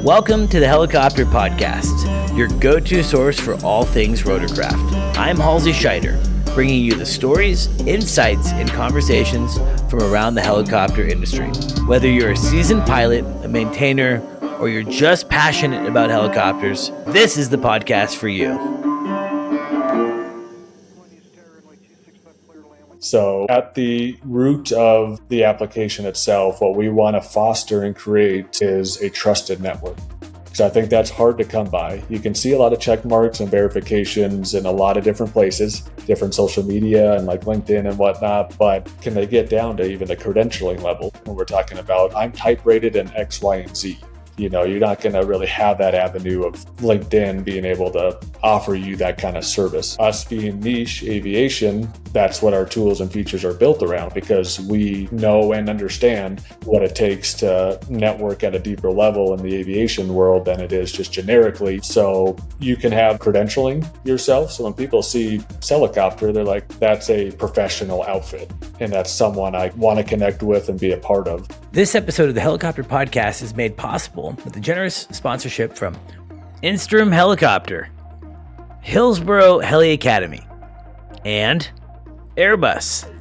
Welcome to the Helicopter Podcast, your go-to source for all things rotorcraft. I'm Halsey Schrader, bringing you the stories, insights, and conversations from around the helicopter industry. Whether you're a seasoned pilot, a maintainer, or you're just passionate about helicopters, this is the podcast for you. So at the root of the application itself, what we want to foster and create is a trusted network. So I think that's hard to come by. You can see a lot of check marks and verifications in a lot of different places, different social media and like LinkedIn and whatnot, but can they get down to even the credentialing level when we're talking about I'm type rated in X, Y, and Z? You know, you're not going to really have that avenue of LinkedIn being able to offer you that kind of service. Us being niche aviation, that's what our tools and features are built around, because we know and understand what it takes to network at a deeper level in the aviation world than it is just generically. So you can have credentialing yourself. So when people see helicopter, they're like, that's a professional outfit. And that's someone I want to connect with and be a part of. This episode of the Helicopter Podcast is made possible with the generous sponsorship from Instrom Helicopter, Hillsboro Heli Academy, and Airbus.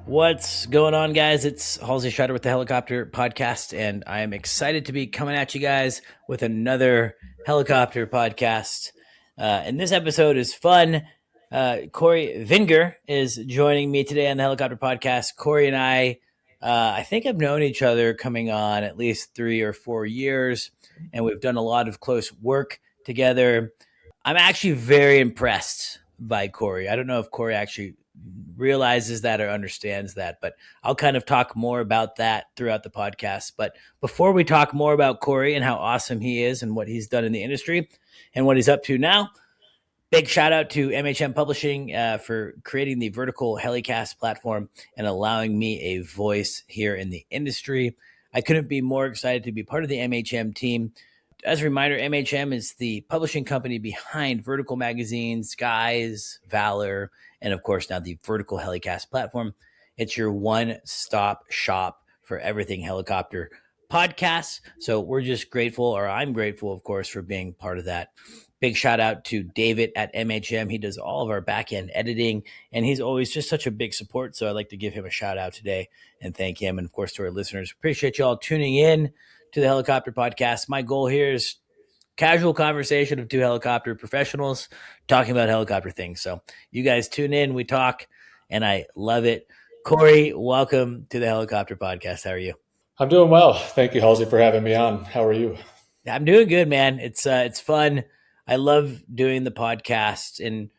What's going on, guys? It's Halsey Schrader with the Helicopter Podcast, and I am excited to be coming at you guys with another Helicopter Podcast. And this episode is fun. Cory Vinger is joining me today on the Helicopter Podcast. Cory and I think I've known each other coming on at least 3 or 4 years, and we've done a lot of close work together. I'm actually very impressed by Cory. I don't know if Cory actually realizes that or understands that, but I'll kind of talk more about that throughout the podcast. But before we talk more about Cory and how awesome he is and what he's done in the industry and what he's up to now, big shout out to MHM Publishing for creating the vertical HeliCASTS platform and allowing me a voice here in the industry. I couldn't be more excited to be part of the MHM team. As a reminder, MHM is the publishing company behind Vertical Magazine, Skies, Valor, and of course now the vertical HeliCASTS platform. It's your one-stop shop for everything helicopter podcasts. So we're just grateful, or I'm grateful, of course, for being part of that. Big shout out to David at MHM. He does all of our back end editing, and he's always just such a big support. So I'd like to give him a shout out today and thank him. And of course, to our listeners, appreciate y'all tuning in to the Helicopter Podcast. My goal here is casual conversation of two helicopter professionals talking about helicopter things. So you guys tune in, we talk, and I love it. Cory, welcome to the Helicopter Podcast. How are you? I'm doing well. Thank you, Halsey, for having me on. How are you? I'm doing good, man. It's fun. I love doing the podcast. And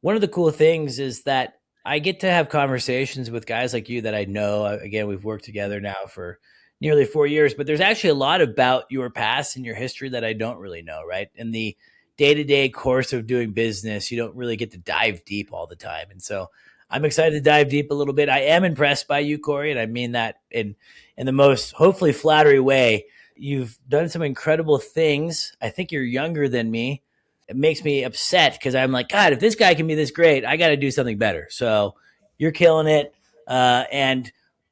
one of the cool things is that I get to have conversations with guys like you that I know. Again, we've worked together now for nearly 4 years, but there's actually a lot about your past and your history that I don't really know, right? In the day-to-day course of doing business, you don't really get to dive deep all the time. And so I'm excited to dive deep a little bit. I am impressed by you, Cory, and I mean that in the most hopefully flattery way. You've done some incredible things. I think you're younger than me. It makes me upset because I'm like, God, if this guy can be this great, I got to do something better. So you're killing it. And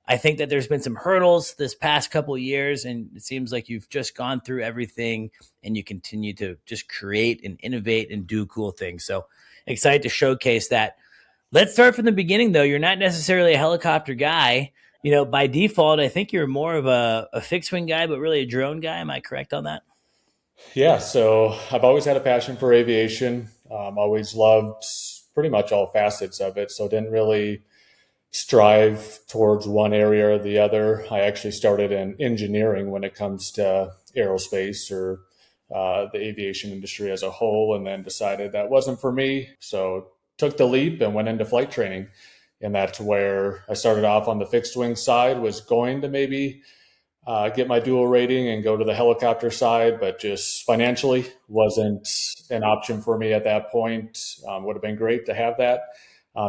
I think that there's been some hurdles this past couple of years, and it seems like you've just gone through everything and you continue to just create and innovate and do cool things. So excited to showcase that. Let's start from the beginning, though. You're not necessarily a helicopter guy. You know, by default, I think you're more of a fixed wing guy, but really a drone guy. Am I correct on that? Yeah, so I've always had a passion for aviation. Always loved pretty much all facets of it. So didn't really strive towards one area or the other. I actually started in engineering when it comes to aerospace or the aviation industry as a whole, and then decided that wasn't for me. So took the leap and went into flight training. And that's where I started off on the fixed wing side, was going to maybe get my dual rating and go to the helicopter side, but just financially wasn't an option for me at that point. Would have been great to have that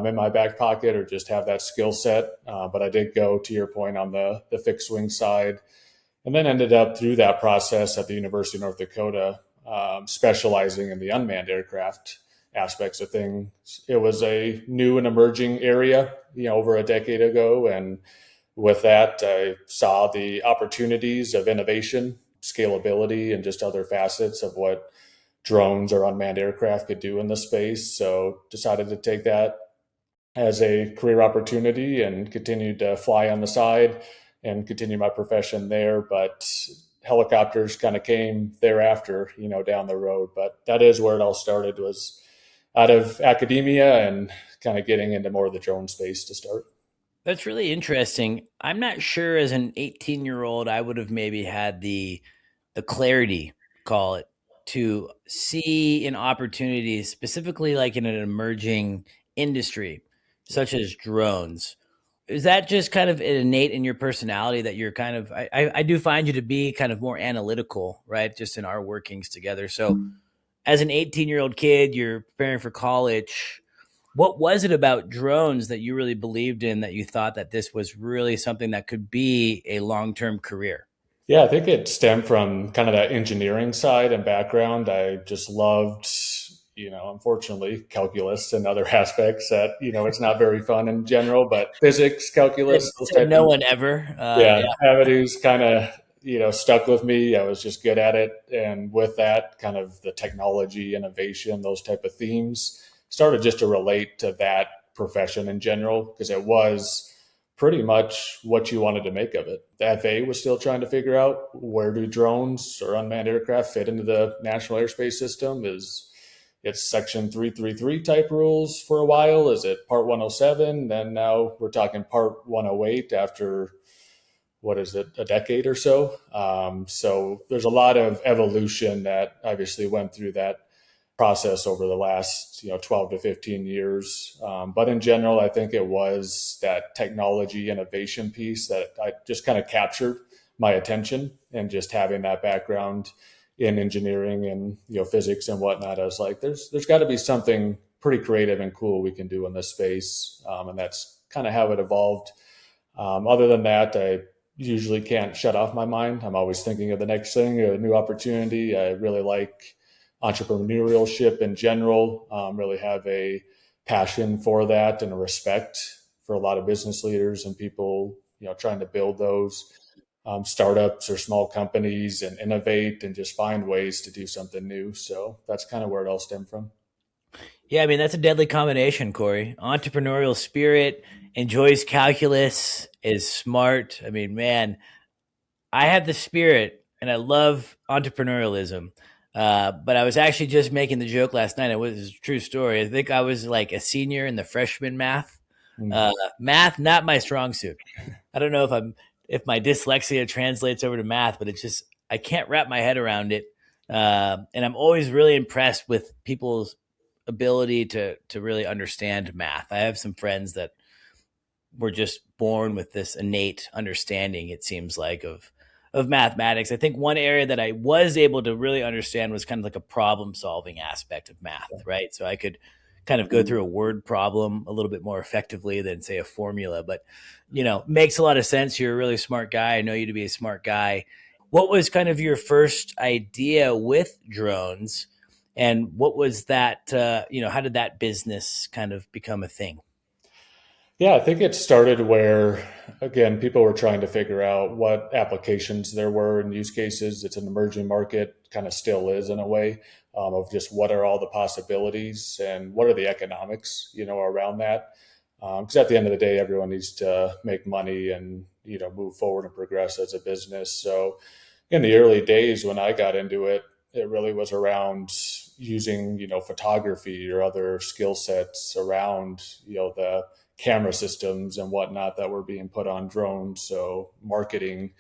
in my back pocket or just have that skill set. But I did go, to your point, on the fixed wing side, and then ended up through that process at the University of North Dakota, specializing in the unmanned aircraft aspects of things. It was a new and emerging area, over a decade ago. And with that, I saw the opportunities of innovation, scalability, and just other facets of what drones or unmanned aircraft could do in the space. So decided to take that as a career opportunity and continued to fly on the side and continue my profession there. But helicopters kind of came thereafter, down the road. But that is where it all started, was out of academia and kind of getting into more of the drone space to start. That's really interesting. I'm not sure as an 18-year-old I would have maybe had the clarity, call it, to see an opportunity specifically like in an emerging industry such as drones. Is that just kind of innate in your personality that you're kind of I do find you to be kind of more analytical, right? Just in our workings together. So as an 18-year-old kid, you're preparing for college. What was it about drones that you really believed in, that you thought that this was really something that could be a long-term career? Yeah, I think it stemmed from kind of that engineering side and background. I just loved, unfortunately, calculus and other aspects that, it's not very fun in general, but physics, calculus, those Said type no of, one ever. yeah, Yeah. avenues kind of, stuck with me. I was just good at it. And with that, kind of the technology, innovation, those type of themes started just to relate to that profession in general, because it was pretty much what you wanted to make of it. The FAA was still trying to figure out, where do drones or unmanned aircraft fit into the national airspace system? Is it's Section 333 type rules for a while? Is it Part 107? Then now we're talking Part 108 after, what is it, a decade or so? So there's a lot of evolution that obviously went through that process over the last 12 to 15 years. But in general, I think it was that technology innovation piece that I just kind of captured my attention, and just having that background in engineering and physics and whatnot. I was like, there's got to be something pretty creative and cool we can do in this space, and that's kind of how it evolved. Other than that, I usually can't shut off my mind. I'm always thinking of the next thing, a new opportunity. I really like entrepreneurship in general. Really have a passion for that and a respect for a lot of business leaders and people, trying to build those startups or small companies and innovate and just find ways to do something new. So that's kind of where it all stemmed from. Yeah, I mean, that's a deadly combination, Cory. Entrepreneurial spirit, enjoys calculus, is smart. I mean, man, I have the spirit and I love entrepreneurialism. But I was actually just making the joke last night. It was a true story. I think I was like a senior in the freshman math. Mm. Math, not my strong suit. I don't know if my dyslexia translates over to math, but it's just I can't wrap my head around it. And I'm always really impressed with people's ability to really understand math. I have some friends that were just born with this innate understanding, it seems like, of mathematics. I think one area that I was able to really understand was kind of like a problem solving aspect of math, right? So I could kind of go through a word problem a little bit more effectively than say a formula, but makes a lot of sense. You're a really smart guy. I know you to be a smart guy. What was kind of your first idea with drones, and what was that, how did that business kind of become a thing? Yeah, I think it started where, again, people were trying to figure out what applications there were and use cases. It's an emerging market, kind of still is in a way, of just what are all the possibilities and what are the economics, around that. Because at the end of the day, everyone needs to make money and, move forward and progress as a business. So in the early days when I got into it, it really was around using, photography or other skill sets around, the camera systems and whatnot that were being put on drones. So marketing,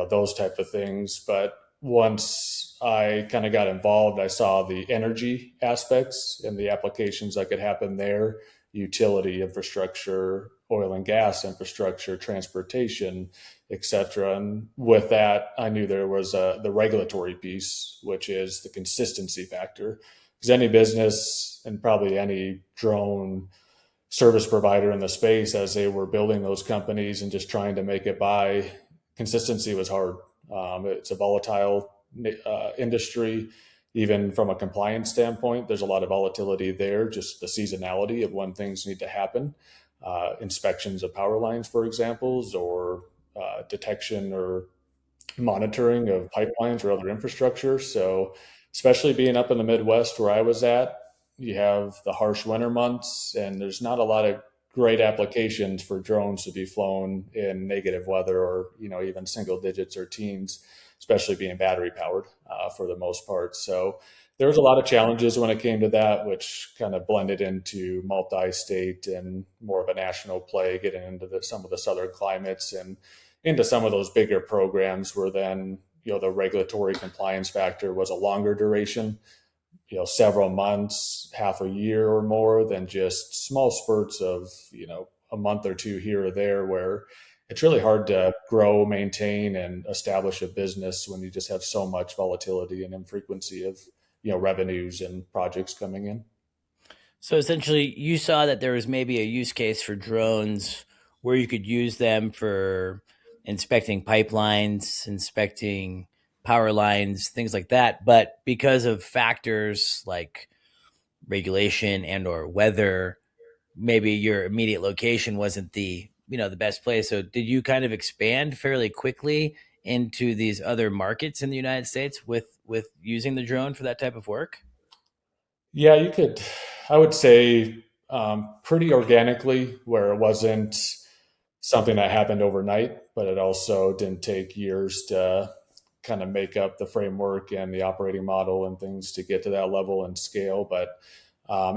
those type of things. But once I kind of got involved, I saw the energy aspects and the applications that could happen there, utility infrastructure, oil and gas infrastructure, transportation, etc. And with that, I knew there was the regulatory piece, which is the consistency factor. Because any business and probably any drone service provider in the space, as they were building those companies and just trying to make it by, consistency was hard. It's a volatile industry. even from a compliance standpoint, there's a lot of volatility there, just the seasonality of when things need to happen. Inspections of power lines, for examples, or detection or monitoring of pipelines or other infrastructure. So, especially being up in the Midwest where I was at, you have the harsh winter months, and there's not a lot of great applications for drones to be flown in negative weather or even single digits or teens, especially being battery powered for the most part. So there was a lot of challenges when it came to that, which kind of blended into multi-state and more of a national play, getting into some of the southern climates and into some of those bigger programs where then the regulatory compliance factor was a longer duration, several months, half a year or more, than just small spurts of a month or two here or there, where it's really hard to grow, maintain, and establish a business when you just have so much volatility and infrequency of revenues and projects coming in. So essentially, you saw that there was maybe a use case for drones where you could use them for inspecting pipelines, inspecting power lines, things like that. But because of factors like regulation and or weather, maybe your immediate location wasn't the best place. So did you kind of expand fairly quickly into these other markets in the United States with using the drone for that type of work? Yeah, I would say pretty organically, where it wasn't something that happened overnight, but it also didn't take years to kind of make up the framework and the operating model and things to get to that level and scale. But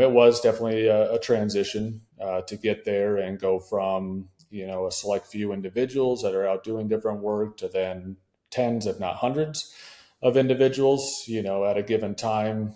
it was definitely a transition to get there and go from a select few individuals that are out doing different work to then tens, if not hundreds, of individuals, at a given time,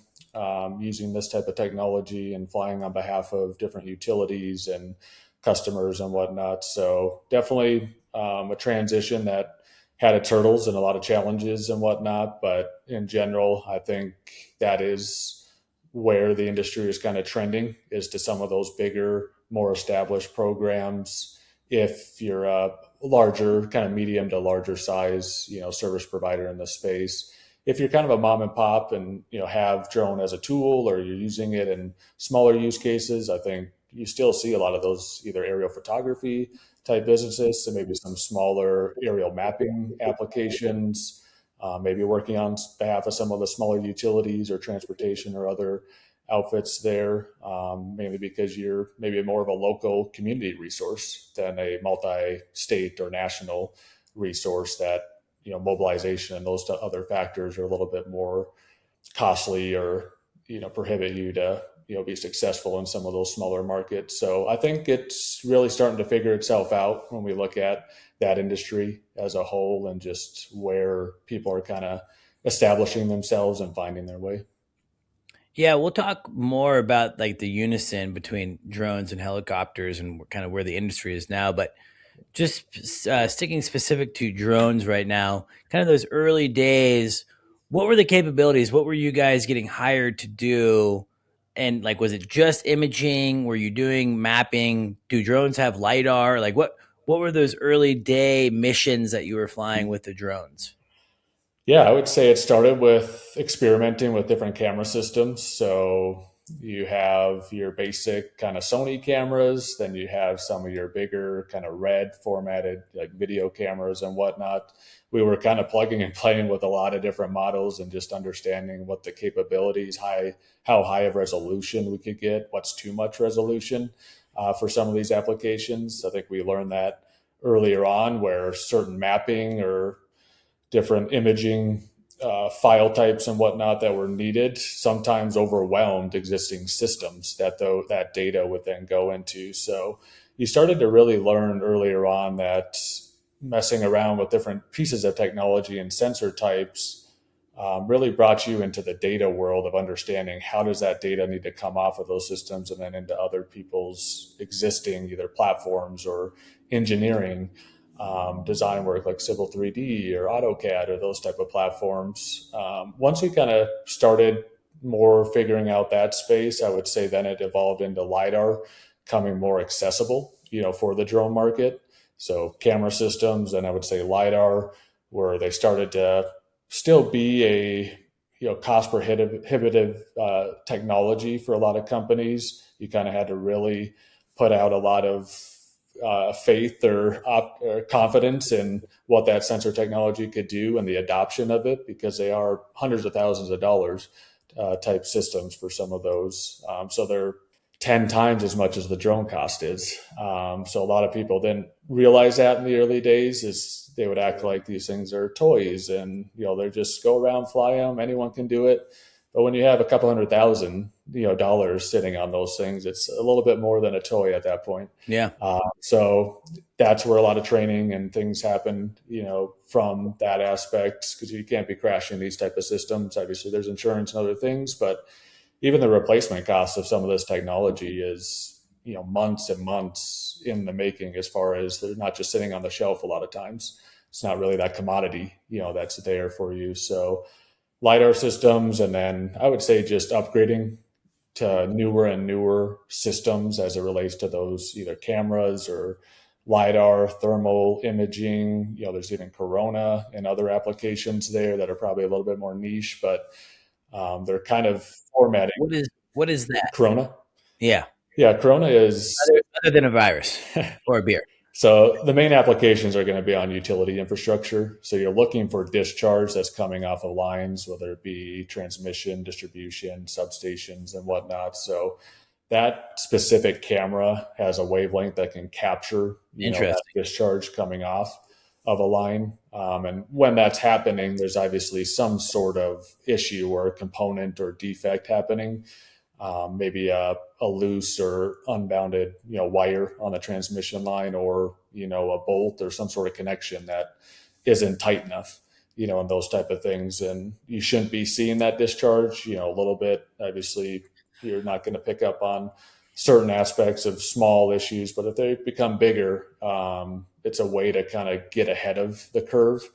using this type of technology and flying on behalf of different utilities and customers and whatnot. So definitely a transition that had its hurdles and a lot of challenges and whatnot. But in general, I think that is where the industry is kind of trending, is to some of those bigger, more established programs. If you're a larger, kind of medium to larger size, service provider in the space, if you're kind of a mom and pop and have drone as a tool, or you're using it in smaller use cases, I think you still see a lot of those either aerial photography type businesses, so maybe some smaller aerial mapping applications, maybe working on behalf of some of the smaller utilities or transportation or other outfits there, mainly because you're maybe more of a local community resource than a multi-state or national resource that mobilization and those other factors are a little bit more costly, or prohibit you to be successful in some of those smaller markets. So I think it's really starting to figure itself out when we look at that industry as a whole and just where people are kind of establishing themselves and finding their way. Yeah, we'll talk more about like the unison between drones and helicopters and kind of where the industry is now. But just sticking specific to drones right now, kind of those early days, what were the capabilities? What were you guys getting hired to do? And like, was it just imaging? Were you doing mapping? Do drones have LiDAR? Like what were those early day missions that you were flying with the drones? Yeah, I would say it started with experimenting with different camera systems. So you have your basic kind of Sony cameras, then you have some of your bigger kind of red formatted like video cameras and whatnot. We were kind of plugging and playing with a lot of different models and just understanding what the capabilities, how high of resolution we could get, what's too much resolution for some of these applications. I think we learned that earlier on, where certain mapping or different imaging file types and whatnot that were needed sometimes overwhelmed existing systems that data would then go into. So you started to really learn earlier on that messing around with different pieces of technology and sensor types really brought you into the data world of understanding how does that data need to come off of those systems and then into other people's existing either platforms or engineering design work like Civil 3D or AutoCAD or those type of platforms. Once we kind of started more figuring out that space, I would say then it evolved into LiDAR coming more accessible, for the drone market. So camera systems, and I would say LiDAR, where they started to still be cost prohibitive technology for a lot of companies. You kind of had to really put out a lot of faith or confidence in what that sensor technology could do and the adoption of it, because they are hundreds of thousands of dollars type systems for some of those. So they're 10 times as much as the drone cost is. So a lot of people didn't realize that in the early days. Is they would act like these things are toys and, they're just go around, fly them, anyone can do it. But when you have a couple $100,000, dollars sitting on those things, it's a little bit more than a toy at that point. Yeah. So that's where a lot of training and things happen, from that aspect, because you can't be crashing these type of systems. Obviously, there's insurance and other things, but even the replacement cost of some of this technology is, months and months in the making, as far as they're not just sitting on the shelf a lot of times. It's not really that commodity, that's there for you. So LiDAR systems, and then I would say just upgrading to newer and newer systems as it relates to those either cameras or LiDAR, thermal imaging. There's even Corona and other applications there that are probably a little bit more niche, but they're kind of formatting. What is that? Corona? Yeah. Yeah, Corona is... Other than a virus or a beer. So the main applications are going to be on utility infrastructure. So you're looking for discharge that's coming off of lines, whether it be transmission, distribution, substations, and whatnot. So that specific camera has a wavelength that can capture that discharge coming off of a line. And when that's happening, there's obviously some sort of issue or component or defect happening. Maybe a loose or unbounded, wire on the transmission line, or, a bolt or some sort of connection that isn't tight enough, and those type of things. And you shouldn't be seeing that discharge, a little bit. Obviously, you're not going to pick up on certain aspects of small issues, but if they become bigger, it's a way to kind of get ahead of the curve.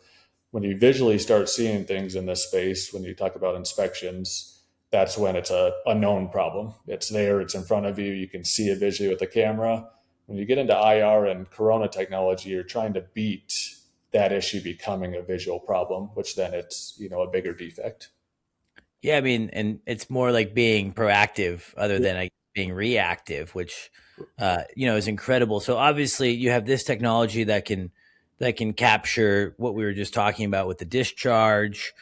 When you visually start seeing things in this space, when you talk about inspections, that's when it's a known problem. It's there, it's in front of you. You can see it visually with the camera. When you get into IR and Corona technology, you're trying to beat that issue becoming a visual problem, which then it's, a bigger defect. Yeah. I mean, and it's more like being proactive other than like being reactive, which, is incredible. So obviously you have this technology that can capture what we were just talking about with the discharge.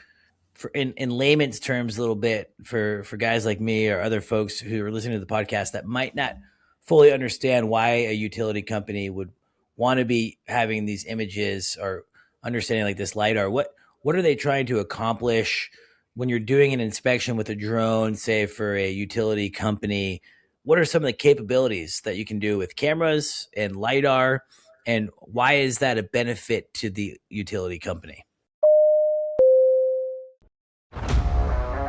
For in layman's terms, a little bit for guys like me or other folks who are listening to the podcast that might not fully understand why a utility company would want to be having these images or understanding like this LiDAR. What are they trying to accomplish when you're doing an inspection with a drone, say for a utility company? What are some of the capabilities that you can do with cameras and LiDAR, and why is that a benefit to the utility company?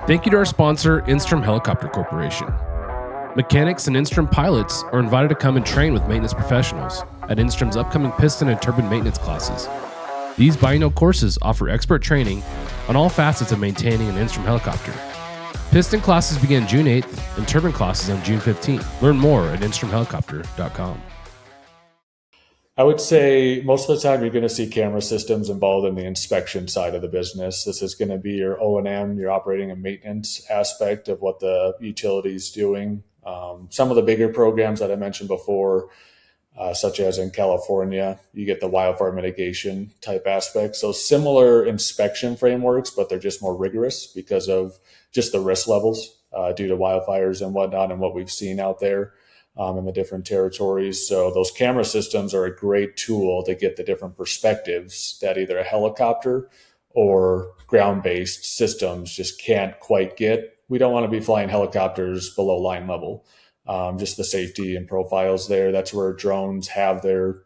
Thank you to our sponsor, Instrom Helicopter Corporation. Mechanics and Instrom pilots are invited to come and train with maintenance professionals at Instrom's upcoming piston and turbine maintenance classes. These biennial courses offer expert training on all facets of maintaining an Instrom helicopter. Piston classes begin June 8th and turbine classes on June 15th. Learn more at instromhelicopter.com. I would say most of the time you're going to see camera systems involved in the inspection side of the business. This is going to be your O&M, your operating and maintenance aspect of what the utility is doing. Some of the bigger programs that I mentioned before, such as in California, you get the wildfire mitigation type aspects. So similar inspection frameworks, but they're just more rigorous because of just the risk levels due to wildfires and whatnot and what we've seen out there. In the different territories. So those camera systems are a great tool to get the different perspectives that either a helicopter or ground-based systems just can't quite get. We don't want to be flying helicopters below line level. Just the safety and profiles there. That's where drones have their,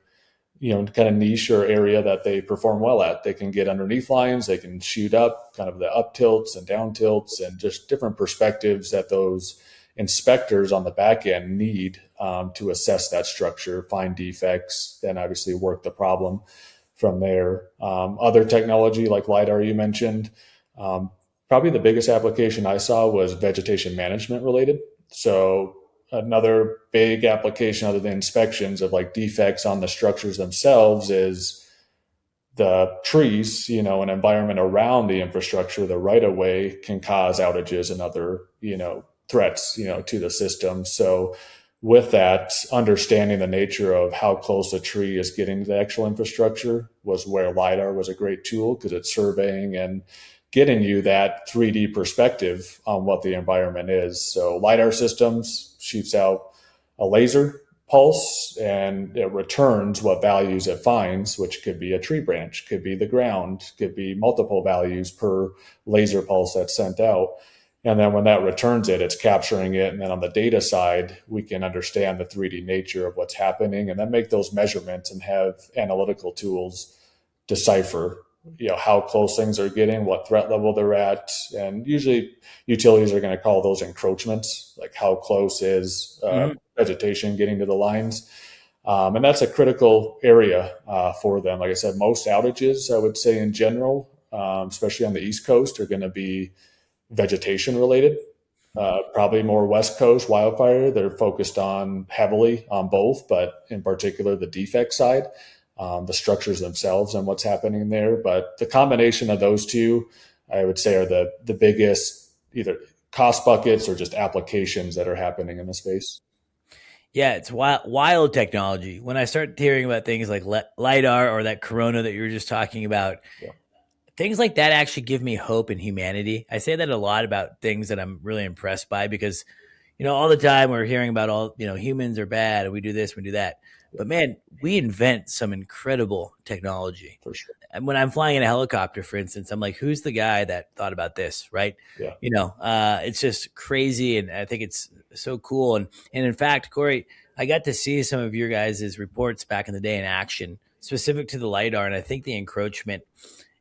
kind of niche or area that they perform well at. They can get underneath lines, they can shoot up, kind of the up tilts and down tilts, and just different perspectives that those inspectors on the back end need to assess that structure, find defects, then obviously work the problem from there. Other technology like LiDAR you mentioned, probably the biggest application I saw was vegetation management related. So another big application other than inspections of like defects on the structures themselves is the trees, an environment around the infrastructure, the right of way, can cause outages and other, threats, to the system. So with that, understanding the nature of how close a tree is getting to the actual infrastructure was where LiDAR was a great tool, because it's surveying and getting you that 3D perspective on what the environment is. So LiDAR systems shoots out a laser pulse and it returns what values it finds, which could be a tree branch, could be the ground, could be multiple values per laser pulse that's sent out. And then when that returns it, it's capturing it. And then on the data side, we can understand the 3D nature of what's happening and then make those measurements and have analytical tools decipher, how close things are getting, what threat level they're at. And usually utilities are going to call those encroachments, like how close is vegetation getting to the lines. And that's a critical area for them. Like I said, most outages, I would say in general, especially on the East Coast, are going to be vegetation related. Probably more West Coast wildfire. They're focused on heavily on both, but in particular the defect side, the structures themselves and what's happening there. But the combination of those two, I would say, are the biggest either cost buckets or just applications that are happening in the space. Yeah, it's wild technology. When I start hearing about things like LiDAR or that Corona that you were just talking about, things like that actually give me hope in humanity. I say that a lot about things that I'm really impressed by because, all the time we're hearing about all, humans are bad and we do this, we do that. But man, we invent some incredible technology. For sure. And when I'm flying in a helicopter, for instance, I'm like, who's the guy that thought about this, right? Yeah. It's just crazy. And I think it's so cool. And in fact, Cory, I got to see some of your guys' reports back in the day in action, specific to the LiDAR. And I think the encroachment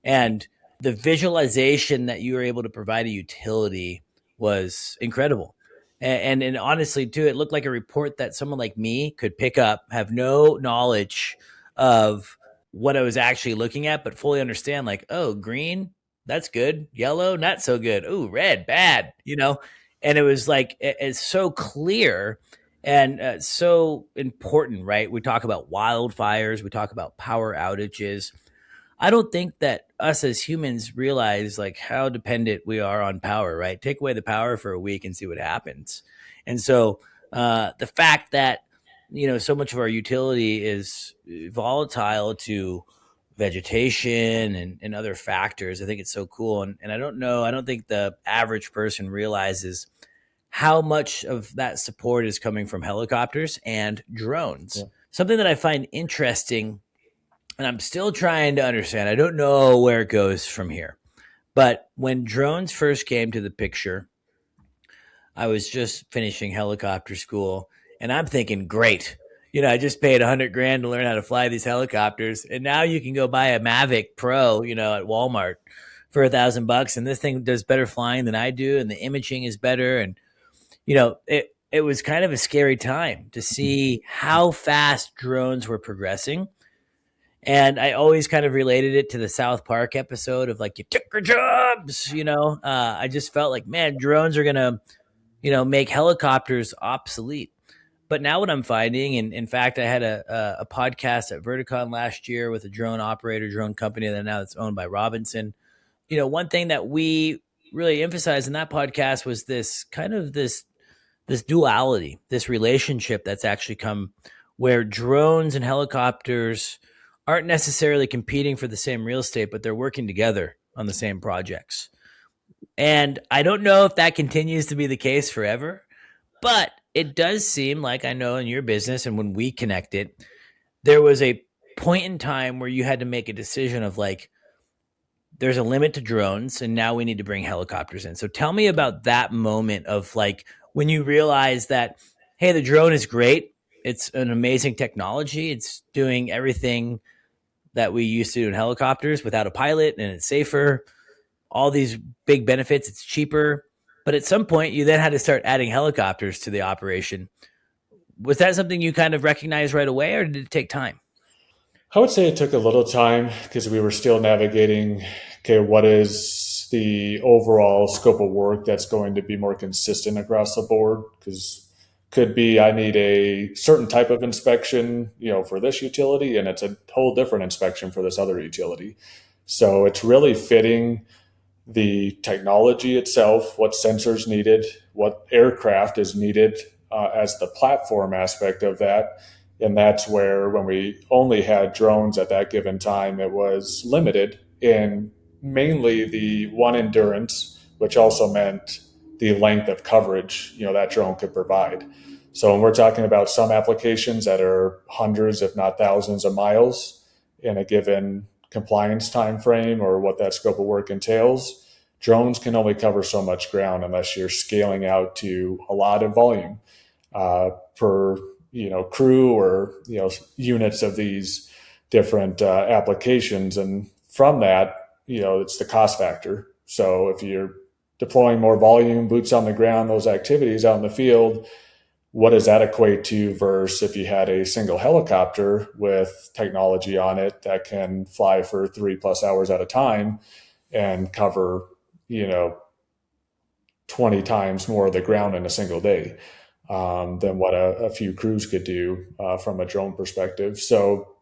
and the visualization that you were able to provide a utility was incredible. And honestly, too, it looked like a report that someone like me could pick up, have no knowledge of what I was actually looking at, but fully understand like, oh, green, that's good. Yellow, not so good. Ooh, red, bad, And it was like, it's so clear and so important, right? We talk about wildfires. We talk about power outages. I don't think that us as humans realize like how dependent we are on power, right? Take away the power for a week and see what happens. And so the fact that, so much of our utility is volatile to vegetation and other factors, I think it's so cool. And I don't think the average person realizes how much of that support is coming from helicopters and drones. Yeah. Something that I find interesting, and I'm still trying to understand, I don't know where it goes from here. But when drones first came to the picture, I was just finishing helicopter school and I'm thinking, great. I just paid $100,000 to learn how to fly these helicopters. And now you can go buy a Mavic Pro, at Walmart for $1,000. And this thing does better flying than I do. And the imaging is better. And, it was kind of a scary time to see how fast drones were progressing. And I always kind of related it to the South Park episode of like, you took our jobs, I just felt like, man, drones are going to, make helicopters obsolete. But now what I'm finding, and in fact, I had a podcast at Verticon last year with a drone operator, drone company that now it's owned by Robinson. One thing that we really emphasized in that podcast was this kind of this duality, this relationship that's actually come where drones and helicopters aren't necessarily competing for the same real estate, but they're working together on the same projects. And I don't know if that continues to be the case forever, but it does seem like, I know in your business and when we connected, there was a point in time where you had to make a decision of like, there's a limit to drones and now we need to bring helicopters in. So tell me about that moment of like, when you realize that, hey, the drone is great. It's an amazing technology. It's doing everything that we used to do in helicopters without a pilot, and it's safer. All these big benefits. It's cheaper. But at some point, you then had to start adding helicopters to the operation. Was that something you kind of recognized right away, or did it take time? I would say it took a little time because we were still navigating, what is the overall scope of work that's going to be more consistent across the board? Because Could be I need a certain type of inspection, for this utility, and it's a whole different inspection for this other utility. So it's really fitting the technology itself, what sensors needed, what aircraft is needed as the platform aspect of that. And that's where, when we only had drones at that given time, it was limited in mainly the one endurance, which also meant the length of coverage, that drone could provide. So when we're talking about some applications that are hundreds, if not thousands of miles in a given compliance time frame or what that scope of work entails, drones can only cover so much ground unless you're scaling out to a lot of volume per crew or units of these different applications. And from that, it's the cost factor. So if you're deploying more volume, boots on the ground, those activities out in the field, what does that equate to versus if you had a single helicopter with technology on it that can fly for 3+ hours at a time and cover, 20 times more of the ground in a single day than what a few crews could do from a drone perspective. So,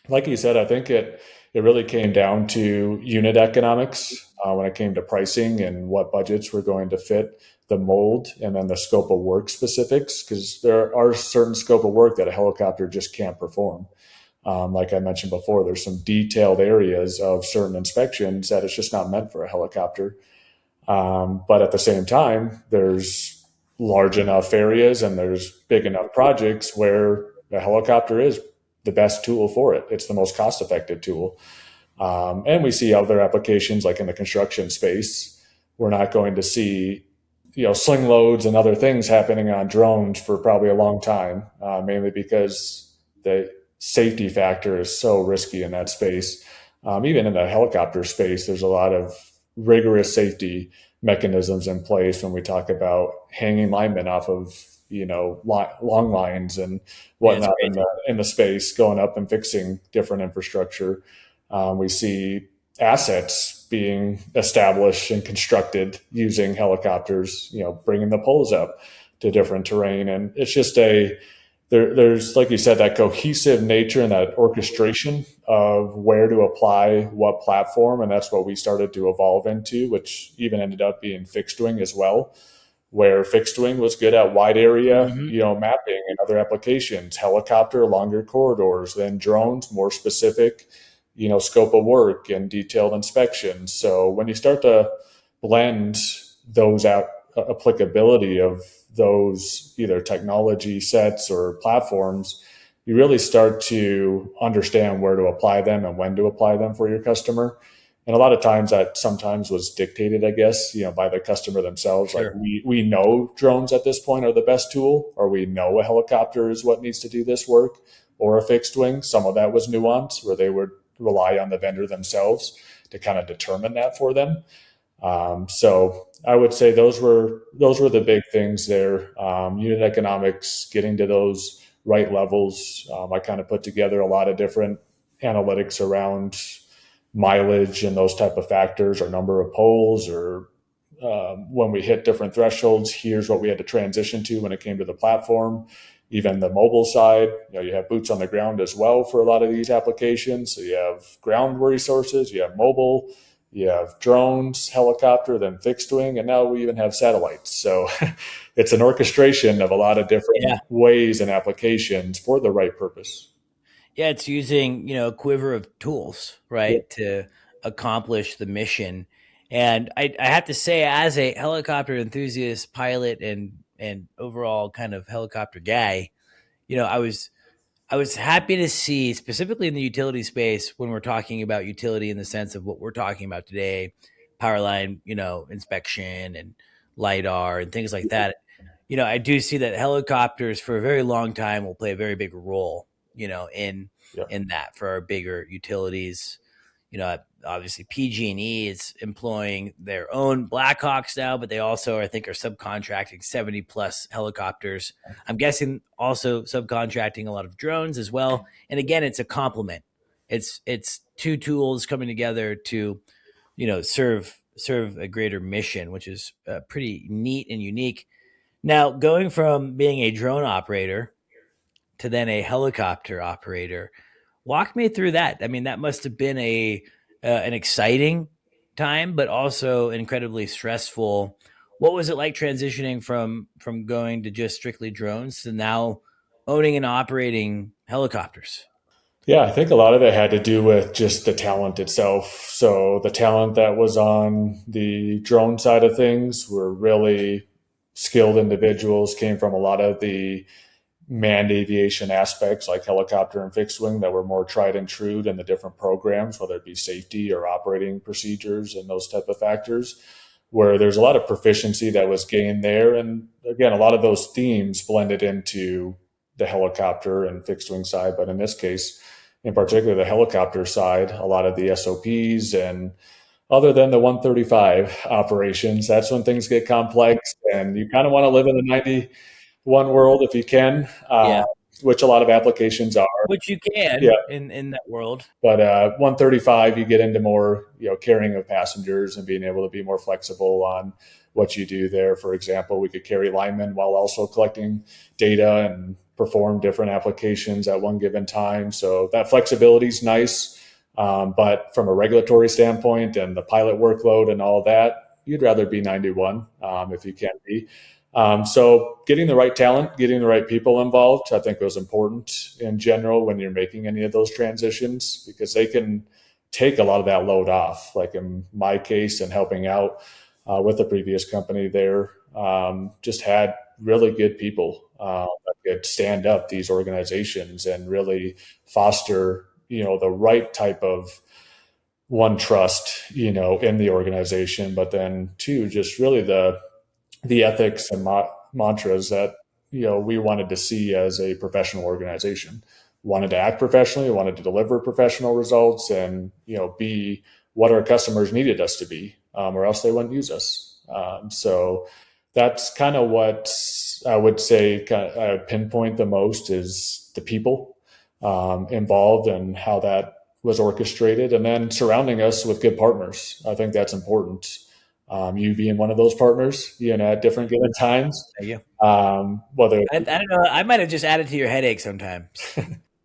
like you said, I think it really came down to unit economics when it came to pricing and what budgets were going to fit the mold, and then the scope of work specifics, because there are certain scope of work that a helicopter just can't perform. Like I mentioned before, there's some detailed areas of certain inspections that it's just not meant for a helicopter. But at the same time, there's large enough areas and there's big enough projects where a helicopter is the best tool for it. It's the most cost effective tool. And we see other applications like in the construction space. We're not going to see, sling loads and other things happening on drones for probably a long time, mainly because the safety factor is so risky in that space. Even in the helicopter space, there's a lot of rigorous safety mechanisms in place when we talk about hanging linemen off of long lines and whatnot in the space, going up and fixing different infrastructure. We see assets being established and constructed using helicopters, bringing the poles up to different terrain. And it's just there's, like you said, that cohesive nature and that orchestration of where to apply what platform. And that's what we started to evolve into, which even ended up being fixed wing as well, where fixed wing was good at wide area, mapping and other applications, helicopter, longer corridors, then drones, more specific, scope of work and detailed inspections. So when you start to blend those out, applicability of those either technology sets or platforms, you really start to understand where to apply them and when to apply them for your customer. And a lot of times that sometimes was dictated, I guess, by the customer themselves. Sure. Like we know drones at this point are the best tool, or we know a helicopter is what needs to do this work, or a fixed wing. Some of that was nuance where they would rely on the vendor themselves to kind of determine that for them. So I would say those were the big things there. Unit economics, getting to those right levels. I kind of put together a lot of different analytics around mileage and those type of factors, or number of poles, or when we hit different thresholds, here's what we had to transition to when it came to the platform. Even the mobile side, you have boots on the ground as well for a lot of these applications. So you have ground resources, you have mobile, you have drones, helicopter, then fixed wing, and now we even have satellites. So it's an orchestration of a lot of different ways and applications for the right purpose. Yeah, it's using, a quiver of tools, right, to accomplish the mission. And I have to say, as a helicopter enthusiast, pilot, and overall kind of helicopter guy, I was happy to see, specifically in the utility space, when we're talking about utility in the sense of what we're talking about today, power line, inspection and LiDAR and things like that. I do see that helicopters for a very long time will play a very big role, in that for our bigger utilities. Obviously PG&E is employing their own Blackhawks now, but they also, I think, are subcontracting 70 plus helicopters. I'm guessing also subcontracting a lot of drones as well. And again, it's a complement. It's two tools coming together to, serve a greater mission, which is pretty neat and unique. Now, going from being a drone operator to then a helicopter operator, walk me through that. I mean, that must have been an exciting time, but also incredibly stressful. What was it like transitioning from going to just strictly drones to now owning and operating helicopters? Yeah, I think a lot of it had to do with just the talent itself. So the talent that was on the drone side of things were really skilled individuals, came from a lot of the manned aviation aspects like helicopter and fixed wing that were more tried and true in the different programs, whether it be safety or operating procedures and those type of factors, where there's a lot of proficiency that was gained there. And again, a lot of those themes blended into the helicopter and fixed wing side. But in this case, in particular, the helicopter side, a lot of the SOPs and other than the 135 operations, that's when things get complex and you kind of want to live in the 91 world if you can, Yeah, which a lot of applications are. which you Yeah, can in that world. but 135, you get into more, carrying of passengers and being able to be more flexible on what you do there. For example, we could carry linemen while also collecting data and perform different applications at one given time. So that flexibility is nice. But from a regulatory standpoint and the pilot workload and all that, you'd rather be 91 if you can be. So getting the right talent, getting the right people involved, I think was important in general when you're making any of those transitions because they can take a lot of that load off. Like in my case and helping out with the previous company there, just had really good people that could stand up these organizations and really foster, the right type of one trust, in the organization, but then two, just really the ethics and mantras that we wanted to see as a professional organization. Wanted to act professionally, wanted to deliver professional results, and be what our customers needed us to be, or else they wouldn't use us. So that's kind of what I would say. I would pinpoint the most is the people involved and how that was orchestrated, and then surrounding us with good partners. I think that's important. You being one of those partners, at different given times. Thank you. Whether I don't know. I might have just added to your headache sometimes.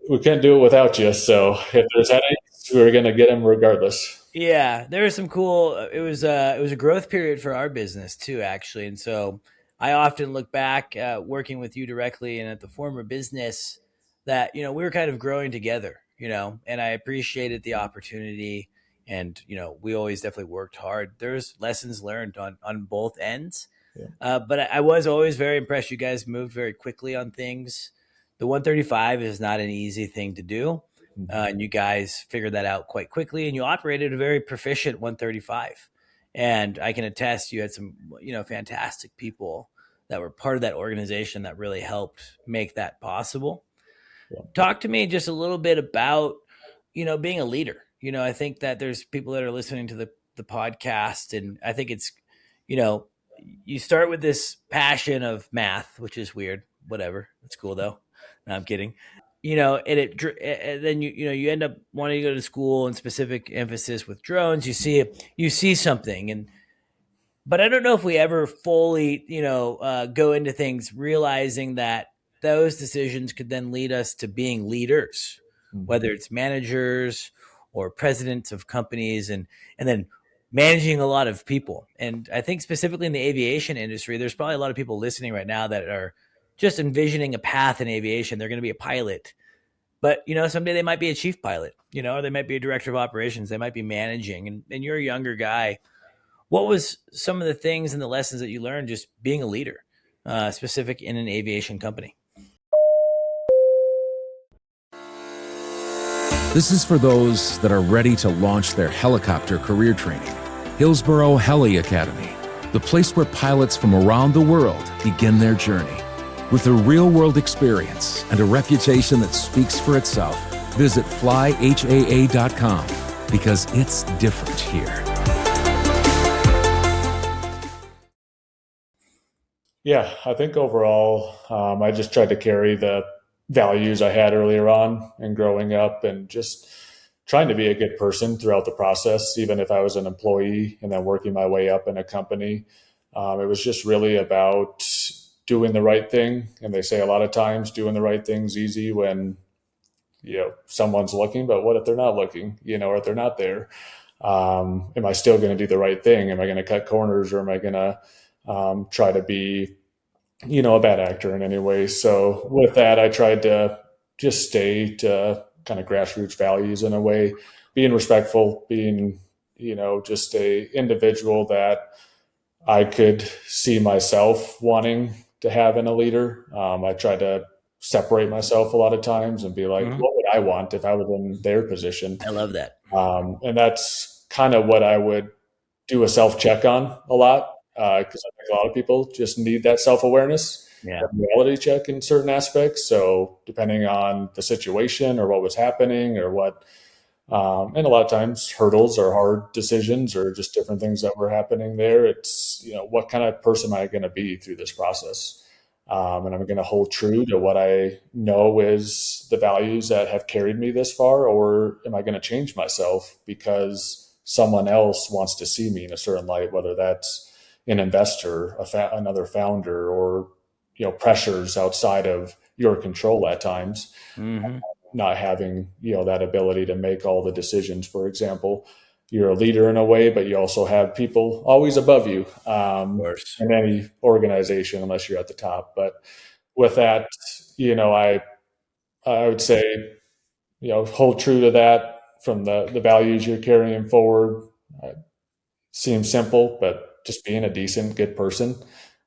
we can't do it without you, so if there's headaches, we're going to get them regardless. Yeah, there was some cool. It was a growth period for our business too, actually, and so I often look back working with you directly and at the former business that we were kind of growing together, and I appreciated the opportunity, and we always definitely worked hard. There's lessons learned on both ends, Yeah. but I was always very impressed. You guys moved very quickly on things. The 135 is not an easy thing to do. And you guys figured that out quite quickly, and you operated a very proficient 135. And I can attest you had some, fantastic people that were part of that organization that really helped make that possible. Yeah. Talk to me just a little bit about, being a leader. I think that there's people that are listening to the podcast, and I think it's, you start with this passion of math, which is weird. Whatever. It's cool though. No, I'm kidding. And then you end up wanting to go to school and specific emphasis with drones. You see something, but I don't know if we ever fully go into things realizing that those decisions could then lead us to being leaders, whether it's managers or presidents of companies, and then managing a lot of people. And I think specifically in the aviation industry, there's probably a lot of people listening right now that are just envisioning a path in aviation. They're going to be a pilot, but someday they might be a chief pilot, or they might be a director of operations. They might be managing, and you're a younger guy. What was some of the things and the lessons that you learned just being a leader, specific in an aviation company? This is for those that are ready to launch their helicopter career training. Hillsboro Heli Academy, the place where pilots from around the world begin their journey. With a real-world experience and a reputation that speaks for itself, visit flyhaa.com because it's different here. Yeah, I think overall, I just tried to carry the values I had earlier on and growing up and just trying to be a good person throughout the process, even if I was an employee and then working my way up in a company. It was just really about doing the right thing. And they say a lot of times doing the right thing's easy when, someone's looking, but what if they're not looking, or if they're not there? Am I still going to do the right thing? Am I going to cut corners, or am I going to try to be, a bad actor in any way? So with that, I tried to just stay to kind of grassroots values in a way, being respectful, being, just a individual that I could see myself wanting to have in a leader. I try to separate myself a lot of times and be like, what would I want if I was in their position? I love that. And that's kind of what I would do a self-check on a lot, because I think a lot of people just need that self-awareness, that reality check in certain aspects. So depending on the situation or what was happening or what, and a lot of times hurdles or hard decisions or just different things that were happening there. It's, what kind of person am I going to be through this process? And I'm going to hold true to what I know is the values that have carried me this far, or am I going to change myself because someone else wants to see me in a certain light, whether that's an investor, another founder, or, pressures outside of your control at times. Not having, that ability to make all the decisions. For example, you're a leader in a way, but you also have people always above you in any organization, unless you're at the top. But with that, I would say, hold true to that from the values you're carrying forward. Seems simple, but just being a decent, good person,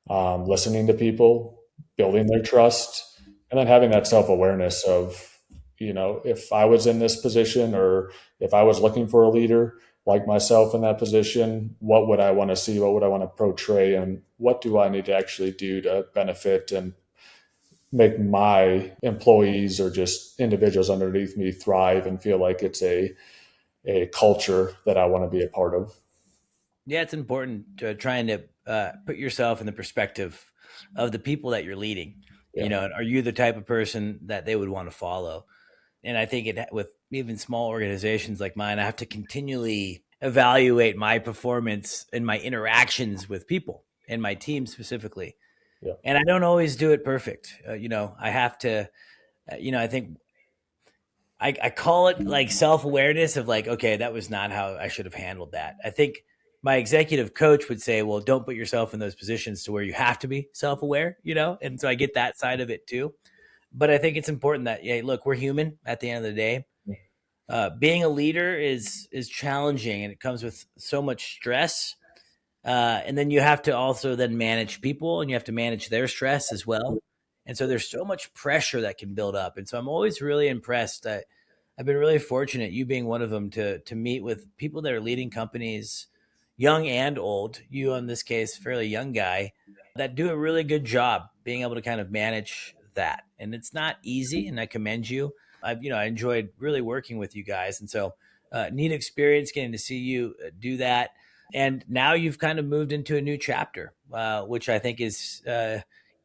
listening to people, building their trust, and then having that self-awareness of, if I was in this position, or if I was looking for a leader like myself in that position, what would I want to see? What would I want to portray? And what do I need to actually do to benefit and make my employees or just individuals underneath me thrive and feel like it's a culture that I want to be a part of? Yeah, it's important to trying to put yourself in the perspective of the people that you're leading. Are you the type of person that they would want to follow? And I think with even small organizations like mine, I have to continually evaluate my performance and my interactions with people and my team specifically. Yeah. And I don't always do it perfect. I have to, I think I call it like self-awareness of like, okay, that was not how I should have handled that. I think my executive coach would say, well, don't put yourself in those positions to where you have to be self-aware, and so I get that side of it too. But I think it's important that, look, we're human at the end of the day. Being a leader is challenging, and it comes with so much stress. And then you have to also then manage people, and you have to manage their stress as well. And so there's so much pressure that can build up. And so I'm always really impressed. I've been really fortunate, you being one of them, to meet with people that are leading companies, young and old. You, in this case, fairly young guy, that do a really good job being able to kind of manage that. And it's not easy, and I commend you. I enjoyed really working with you guys. And so neat experience getting to see you do that. And now you've kind of moved into a new chapter, which I think is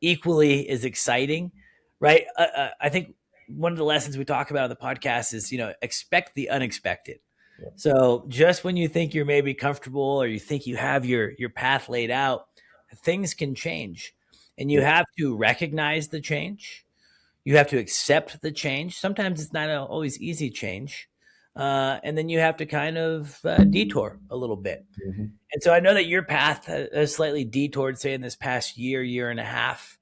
equally as exciting, right? I think one of the lessons we talk about on the podcast is, expect the unexpected. Yeah. So just when you think you're maybe comfortable, or you think you have your path laid out, things can change. And you have to recognize the change. You have to accept the change. Sometimes it's not always easy change. And then you have to kind of detour a little bit. Mm-hmm. And so I know that your path has slightly detoured, say, in this past year and a half.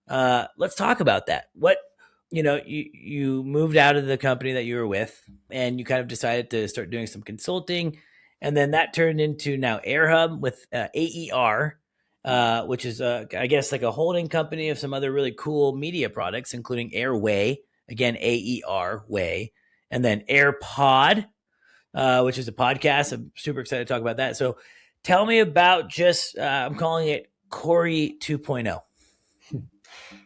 Let's talk about that. You moved out of the company that you were with, and you kind of decided to start doing some consulting. And then that turned into now AirHub with AER, which is, I guess, like a holding company of some other really cool media products, including Airway, again, AER Way, and then AirPod, which is a podcast. I'm super excited to talk about that. So tell me about just, I'm calling it Cory 2.0.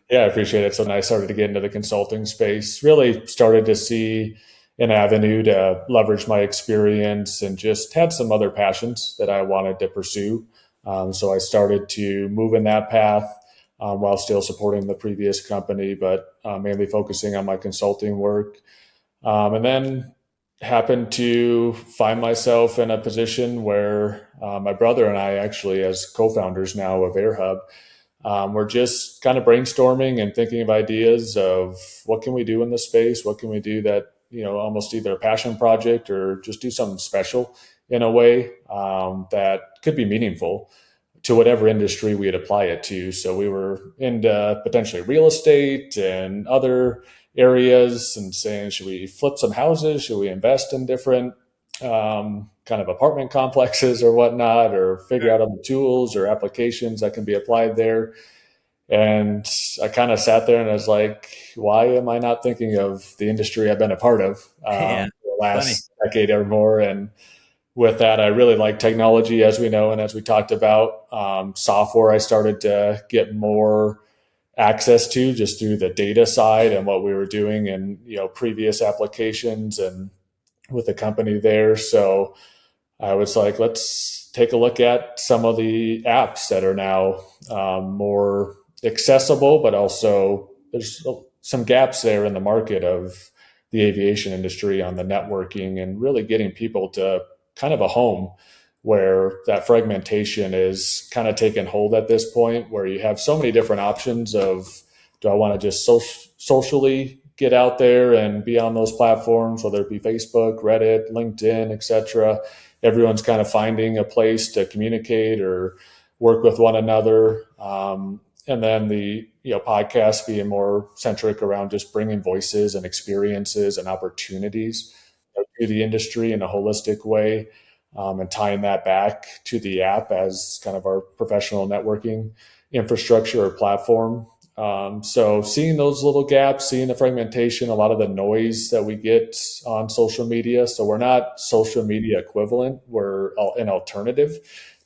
Yeah, I appreciate it. So when I started to get into the consulting space, really started to see an avenue to leverage my experience, and just had some other passions that I wanted to pursue. So I started to move in that path while still supporting the previous company, but mainly focusing on my consulting work. And then happened to find myself in a position where my brother and I, actually as co-founders now of AirHub, We're just kind of brainstorming and thinking of ideas of what can we do in the space, what can we do that, almost either a passion project or just do something special in a way that could be meaningful to whatever industry we'd apply it to. So we were into potentially real estate and other areas and saying, should we flip some houses? Should we invest in different kind of apartment complexes or whatnot, or figure out other tools or applications that can be applied there? And I kind of sat there and I was like, why am I not thinking of the industry I've been a part of Yeah, for the last funny. decade or more? And with that, I really like technology, as we know, and as we talked about, software I started to get more access to just through the data side and what we were doing in previous applications and with the company there. So I was like, let's take a look at some of the apps that are now more accessible, but also there's some gaps there in the market of the aviation industry on the networking and really getting people to kind of a home where that fragmentation is kind of taken hold at this point, where you have so many different options of, do I want to just socially get out there and be on those platforms, whether it be Facebook, Reddit, LinkedIn, etc. Everyone's kind of finding a place to communicate or work with one another. And then the podcast being more centric around just bringing voices and experiences and opportunities to the industry in a holistic way, and tying that back to the app as kind of our professional networking infrastructure or platform. So seeing those little gaps, seeing the fragmentation, a lot of the noise that we get on social media. So we're not social media equivalent. We're an alternative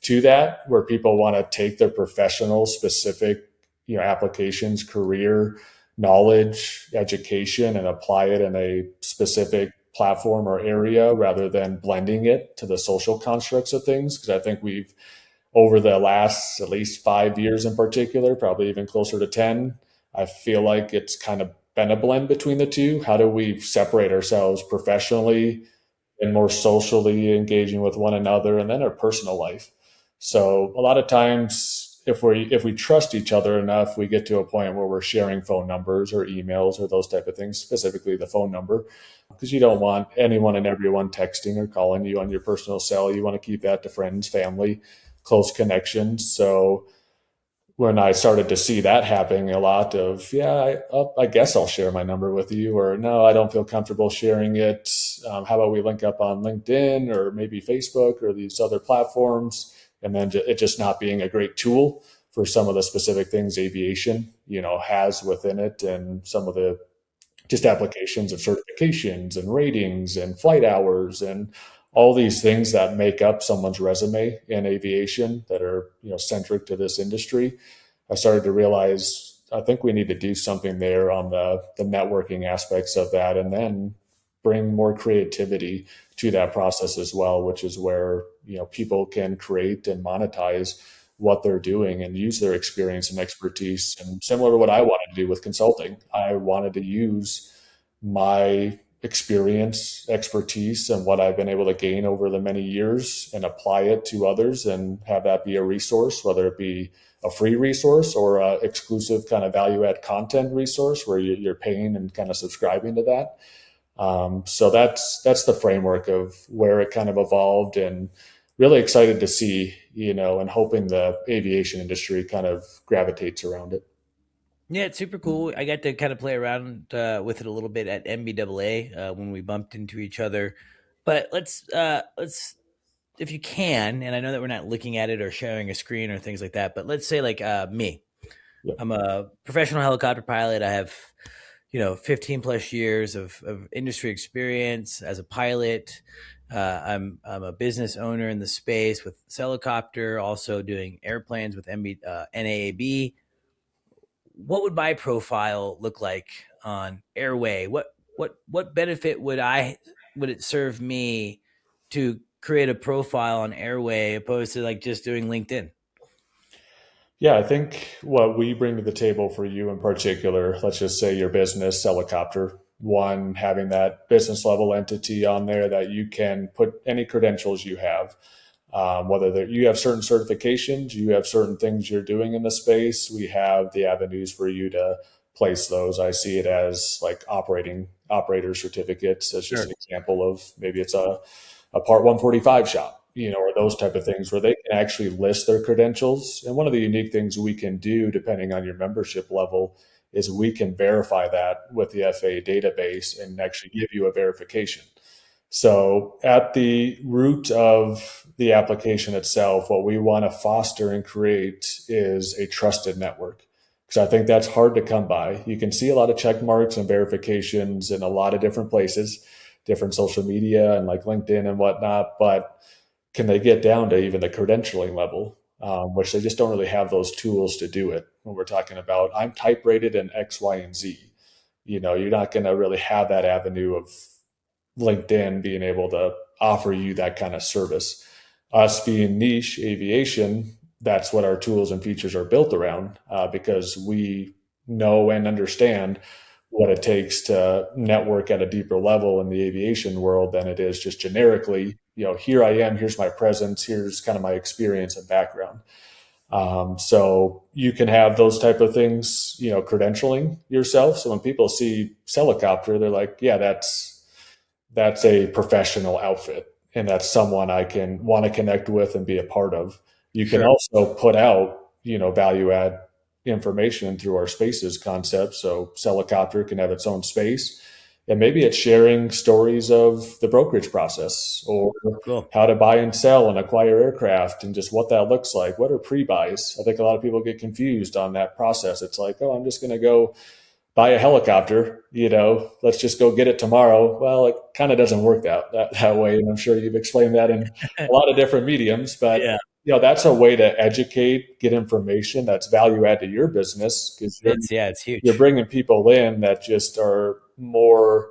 to that, where people want to take their professional specific, applications, career, knowledge, education, and apply it in a specific platform or area rather than blending it to the social constructs of things. Because I think we've, over the last at least 5 years in particular, probably even closer to 10, I feel like it's kind of been a blend between the two. How do we separate ourselves professionally and more socially engaging with one another, and then our personal life? So a lot of times, if we trust each other enough, we get to a point where we're sharing phone numbers or emails or those type of things, specifically the phone number, because you don't want anyone and everyone texting or calling you on your personal cell. You want to keep that to friends, family, close connections. So when I started to see that happening a lot of, I guess I'll share my number with you, or no, I don't feel comfortable sharing it. How about we link up on LinkedIn or maybe Facebook or these other platforms? And then it just not being a great tool for some of the specific things aviation, has within it, and some of the just applications of certifications and ratings and flight hours and all these things that make up someone's resume in aviation that are, centric to this industry. I started to realize, I think we need to do something there on the networking aspects of that, and then bring more creativity to that process as well, which is where, people can create and monetize what they're doing and use their experience and expertise. And similar to what I wanted to do with consulting, I wanted to use my experience, expertise, and what I've been able to gain over the many years and apply it to others and have that be a resource, whether it be a free resource or a exclusive kind of value add content resource where you're paying and kind of subscribing to that. So that's the framework of where it kind of evolved, and really excited to see, and hoping the aviation industry kind of gravitates around it. Yeah, it's super cool. I got to kind of play around with it a little bit at MBAA when we bumped into each other. But let's, if you can, and I know that we're not looking at it or sharing a screen or things like that, but let's say like me. Yeah. I'm a professional helicopter pilot. I have, 15 plus years of industry experience as a pilot. I'm a business owner in the space with Helicopter, also doing airplanes with NAAB. What would my profile look like on Airway? What benefit would it serve me to create a profile on Airway opposed to like just doing LinkedIn? Yeah, I think what we bring to the table for you in particular, let's just say your business, Helicopter, one, having that business level entity on there that you can put any credentials you have. Whether you have certain certifications, you have certain things you're doing in the space, we have the avenues for you to place those. I see it as like operator certificates as just an example of maybe it's a Part 145 shop, or those type of things where they can actually list their credentials. And one of the unique things we can do, depending on your membership level, is we can verify that with the FAA database and actually give you a verification. So at the root of the application itself, what we want to foster and create is a trusted network. Because I think that's hard to come by. You can see a lot of check marks and verifications in a lot of different places, different social media and like LinkedIn and whatnot, but can they get down to even the credentialing level, which they just don't really have those tools to do it. When we're talking about, I'm type rated in X, Y, and Z, you're not going to really have that avenue of LinkedIn being able to offer you that kind of service. Us being niche aviation, that's what our tools and features are built around, because we know and understand what it takes to network at a deeper level in the aviation world than it is just generically, here I am, here's my presence, here's kind of my experience and background. So you can have those type of things, credentialing yourself. So when people see HeliCASTS, they're like, yeah, that's a professional outfit. And that's someone I can want to connect with and be a part of. You can also put out, value add information through our spaces concept. So HeliCASTS can have its own space. And maybe it's sharing stories of the brokerage process or how to buy and sell and acquire aircraft and just what that looks like. What are pre-buys? I think a lot of people get confused on that process. It's like, oh, I'm just going to go buy a helicopter, let's just go get it tomorrow. Well, it kind of doesn't work that way. And I'm sure you've explained that in a lot of different mediums, but that's a way to educate, get information that's value add to your business. Because it's huge. You're bringing people in that just are more,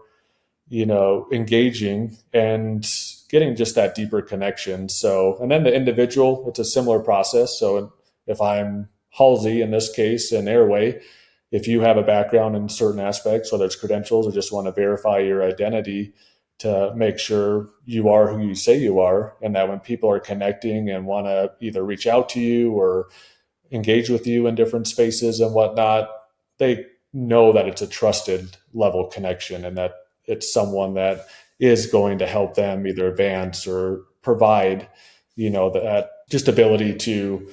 engaging and getting just that deeper connection. So, and then the individual, it's a similar process. So if I'm Halsey in this case in Airway, if you have a background in certain aspects, whether it's credentials or just want to verify your identity to make sure you are who you say you are, and that when people are connecting and want to either reach out to you or engage with you in different spaces and whatnot, they know that it's a trusted level connection and that it's someone that is going to help them either advance or provide, that just ability to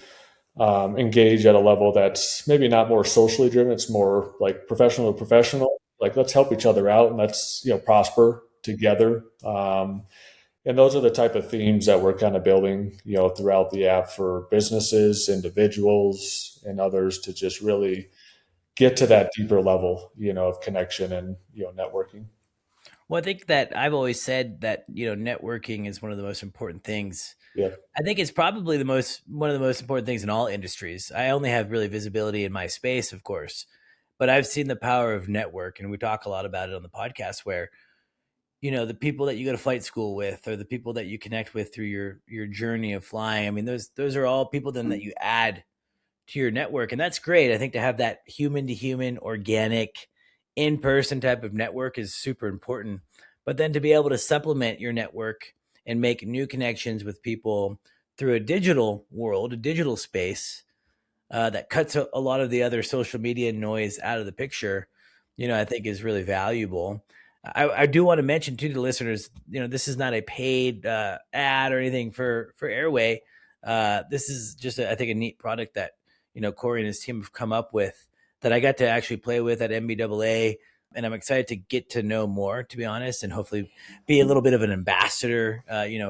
engage at a level that's maybe not more socially driven. It's more like professional to professional, like let's help each other out and let's, prosper together. And those are the type of themes that we're kind of building, throughout the app for businesses, individuals, and others to just really get to that deeper level, of connection and, networking. Well, I think that I've always said that, networking is one of the most important things. Yeah. I think it's probably one of the most important things in all industries. I only have really visibility in my space, of course, but I've seen the power of network, and we talk a lot about it on the podcast where, the people that you go to flight school with or the people that you connect with through your journey of flying. I mean, those are all people then that you add to your network. And that's great. I think to have that human to human, organic, in-person type of network is super important. But then to be able to supplement your network and make new connections with people through a digital world, a digital space that cuts a lot of the other social media noise out of the picture, I think is really valuable. I do want to mention to the listeners, this is not a paid ad or anything for Airway. This is just, I think, a neat product that, Cory and his team have come up with that I got to actually play with at MBAA. And I'm excited to get to know more, to be honest, and hopefully be a little bit of an ambassador,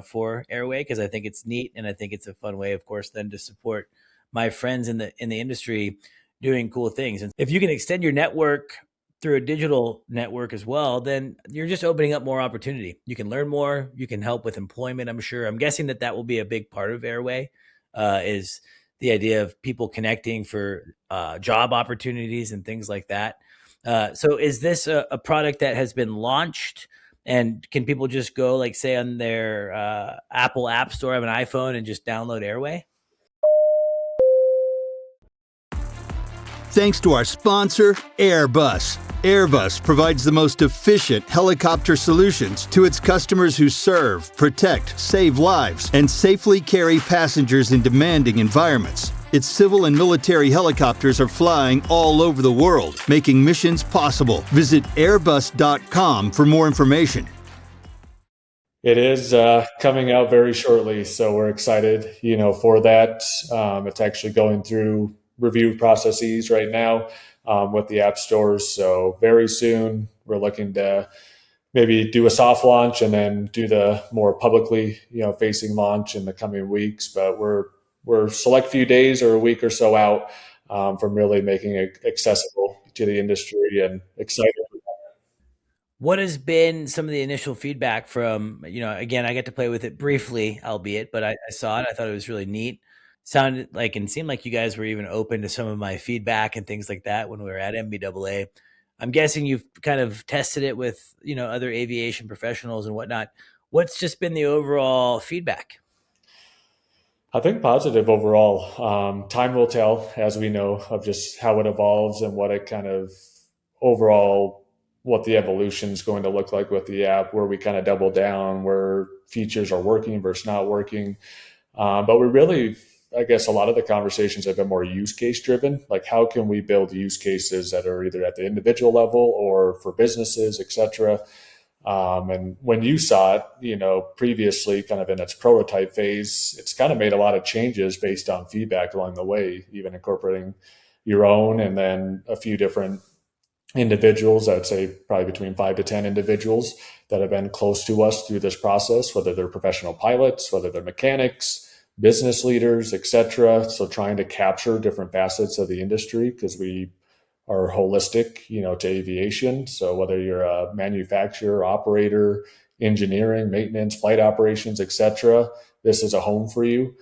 for Airway, because I think it's neat. And I think it's a fun way, of course, then to support my friends in the industry doing cool things. And if you can extend your network through a digital network as well, then you're just opening up more opportunity. You can learn more. You can help with employment, I'm sure. I'm guessing that will be a big part of Airway, is the idea of people connecting for job opportunities and things like that. So is this a product that has been launched, and can people just go, like, say on their Apple App Store, have an iPhone and just download Airway? Thanks to our sponsor, Airbus. Airbus provides the most efficient helicopter solutions to its customers who serve, protect, save lives, and safely carry passengers in demanding environments. Its civil and military helicopters are flying all over the world, making missions possible. Visit airbus.com for more information. It is coming out very shortly, so we're excited, for that. It's actually going through review processes right now with the app stores. So very soon, we're looking to maybe do a soft launch and then do the more publicly, facing launch in the coming weeks. But we're select few days or a week or so out from really making it accessible to the industry, and excited. What has been some of the initial feedback from, again, I get to play with it briefly, albeit, but I saw it. I thought it was really neat. Sounded like, and seemed like you guys were even open to some of my feedback and things like that when we were at MBAA. I'm guessing you've kind of tested it with, other aviation professionals and whatnot. What's just been the overall feedback? I think positive overall. Time will tell, as we know, of just how it evolves and what it kind of overall, what the evolution is going to look like with the app, where we kind of double down, where features are working versus not working. But we really, I guess a lot of the conversations have been more use case driven. Like, how can we build use cases that are either at the individual level or for businesses, et cetera. And when you saw it, previously kind of in its prototype phase, it's kind of made a lot of changes based on feedback along the way, even incorporating your own and then a few different individuals. I'd say probably between 5 to 10 individuals that have been close to us through this process, whether they're professional pilots, whether they're mechanics, business leaders, et cetera. So trying to capture different facets of the industry, because we are holistic, to aviation. So whether you're a manufacturer, operator, engineering, maintenance, flight operations, et cetera, this is a home for you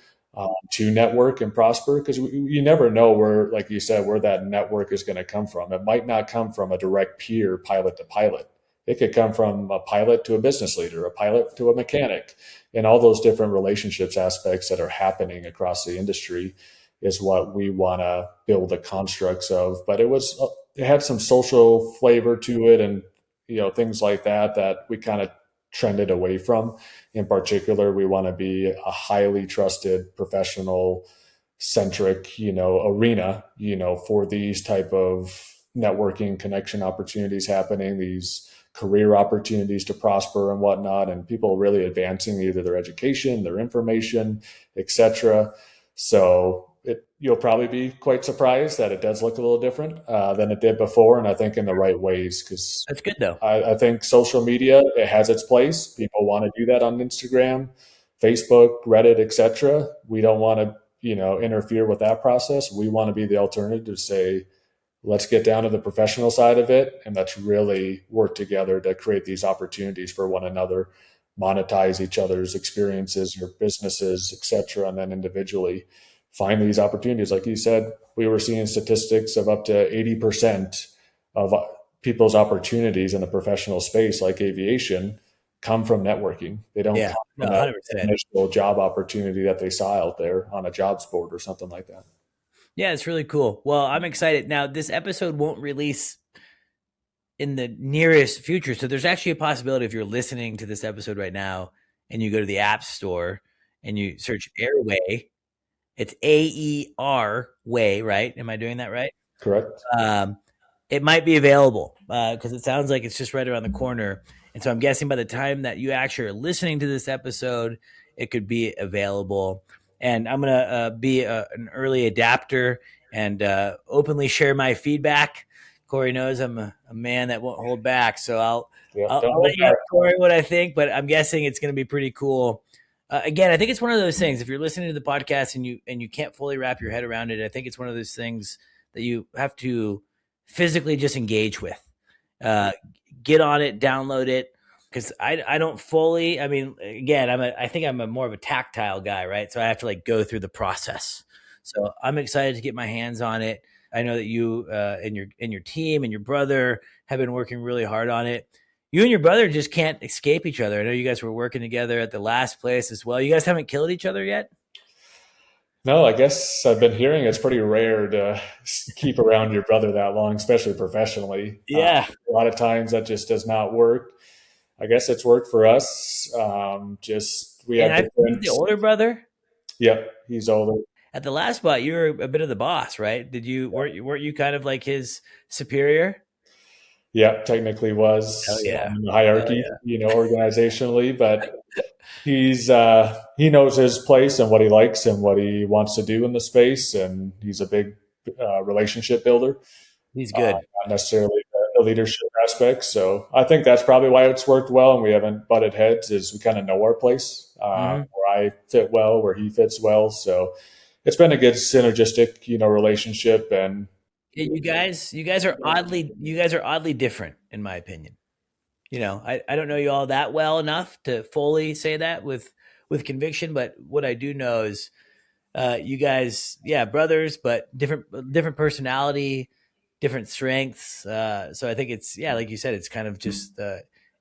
to network and prosper, because you never know where, like you said, where that network is going to come from. It might not come from a direct peer pilot to pilot. It could come from a pilot to a business leader, a pilot to a mechanic, and all those different relationships aspects that are happening across the industry is what we want to build the constructs of. But it had some social flavor to it, and things like that we kind of trended away from. In particular, we want to be a highly trusted, professional centric, arena, for these type of networking connection opportunities happening, these career opportunities to prosper and whatnot, and people really advancing either their education, their information, et cetera. So you'll probably be quite surprised that it does look a little different than it did before, and I think in the right ways, because That's good though. I think social media, it has its place. People want to do that on Instagram, Facebook, Reddit, et cetera. We don't want to interfere with that process. We want to be the alternative to say, let's get down to the professional side of it, and let's really work together to create these opportunities for one another, monetize each other's experiences, your businesses, et cetera, and then individually find these opportunities. Like you said, we were seeing statistics of up to 80% of people's opportunities in the professional space, like aviation, come from networking. They don't come from that initial job opportunity that they saw out there on a jobs board or something like that. Yeah, it's really cool. Well, I'm excited. Now, this episode won't release in the nearest future. So there's actually a possibility, if you're listening to this episode right now and you go to the App Store and you search Airway, it's AER Way, right? Am I doing that right? Correct. It might be available because it sounds like it's just right around the corner. And so I'm guessing by the time that you actually are listening to this episode, it could be available. And I'm going to be an early adapter and openly share my feedback. Cory knows I'm a man that won't hold back. So I'll let you know, Cory, what I think, but I'm guessing it's going to be pretty cool. Again, I think it's one of those things, if you're listening to the podcast and you can't fully wrap your head around it, I think it's one of those things that you have to physically just engage with. Get on it, download it. Because I don't fully, I mean, again, I think I'm more of a tactile guy, right? So I have to go through the process. So I'm excited to get my hands on it. I know that you and your team and your brother have been working really hard on it. You and your brother just can't escape each other. I know you guys were working together at the last place as well. You guys haven't killed each other yet? No, I guess I've been hearing it's pretty rare to keep around your brother that long, especially professionally. Yeah. A lot of times that just does not work. I guess it's worked for us. Just we And have he's different. the older brother. Yep, he's older. At the last spot, you were a bit of the boss, right? Weren't you kind of like his superior? Yep, technically Hell was yeah. in the Hell hierarchy, yeah. organizationally, but he knows his place and what he likes and what he wants to do in the space, and he's a big relationship builder, He's good. not necessarily the leadership aspect. So I think that's probably why it's worked well, and we haven't butted heads. Is we kind of know our place, Hmm. where I fit well, where he fits well. So it's been a good synergistic, relationship, and Yeah, you guys are oddly different, in my opinion. I don't know you all that well enough to fully say that with conviction, but what I do know is you guys, yeah, brothers, but different personality, different strengths. So I think it's, yeah, like you said, it's kind of just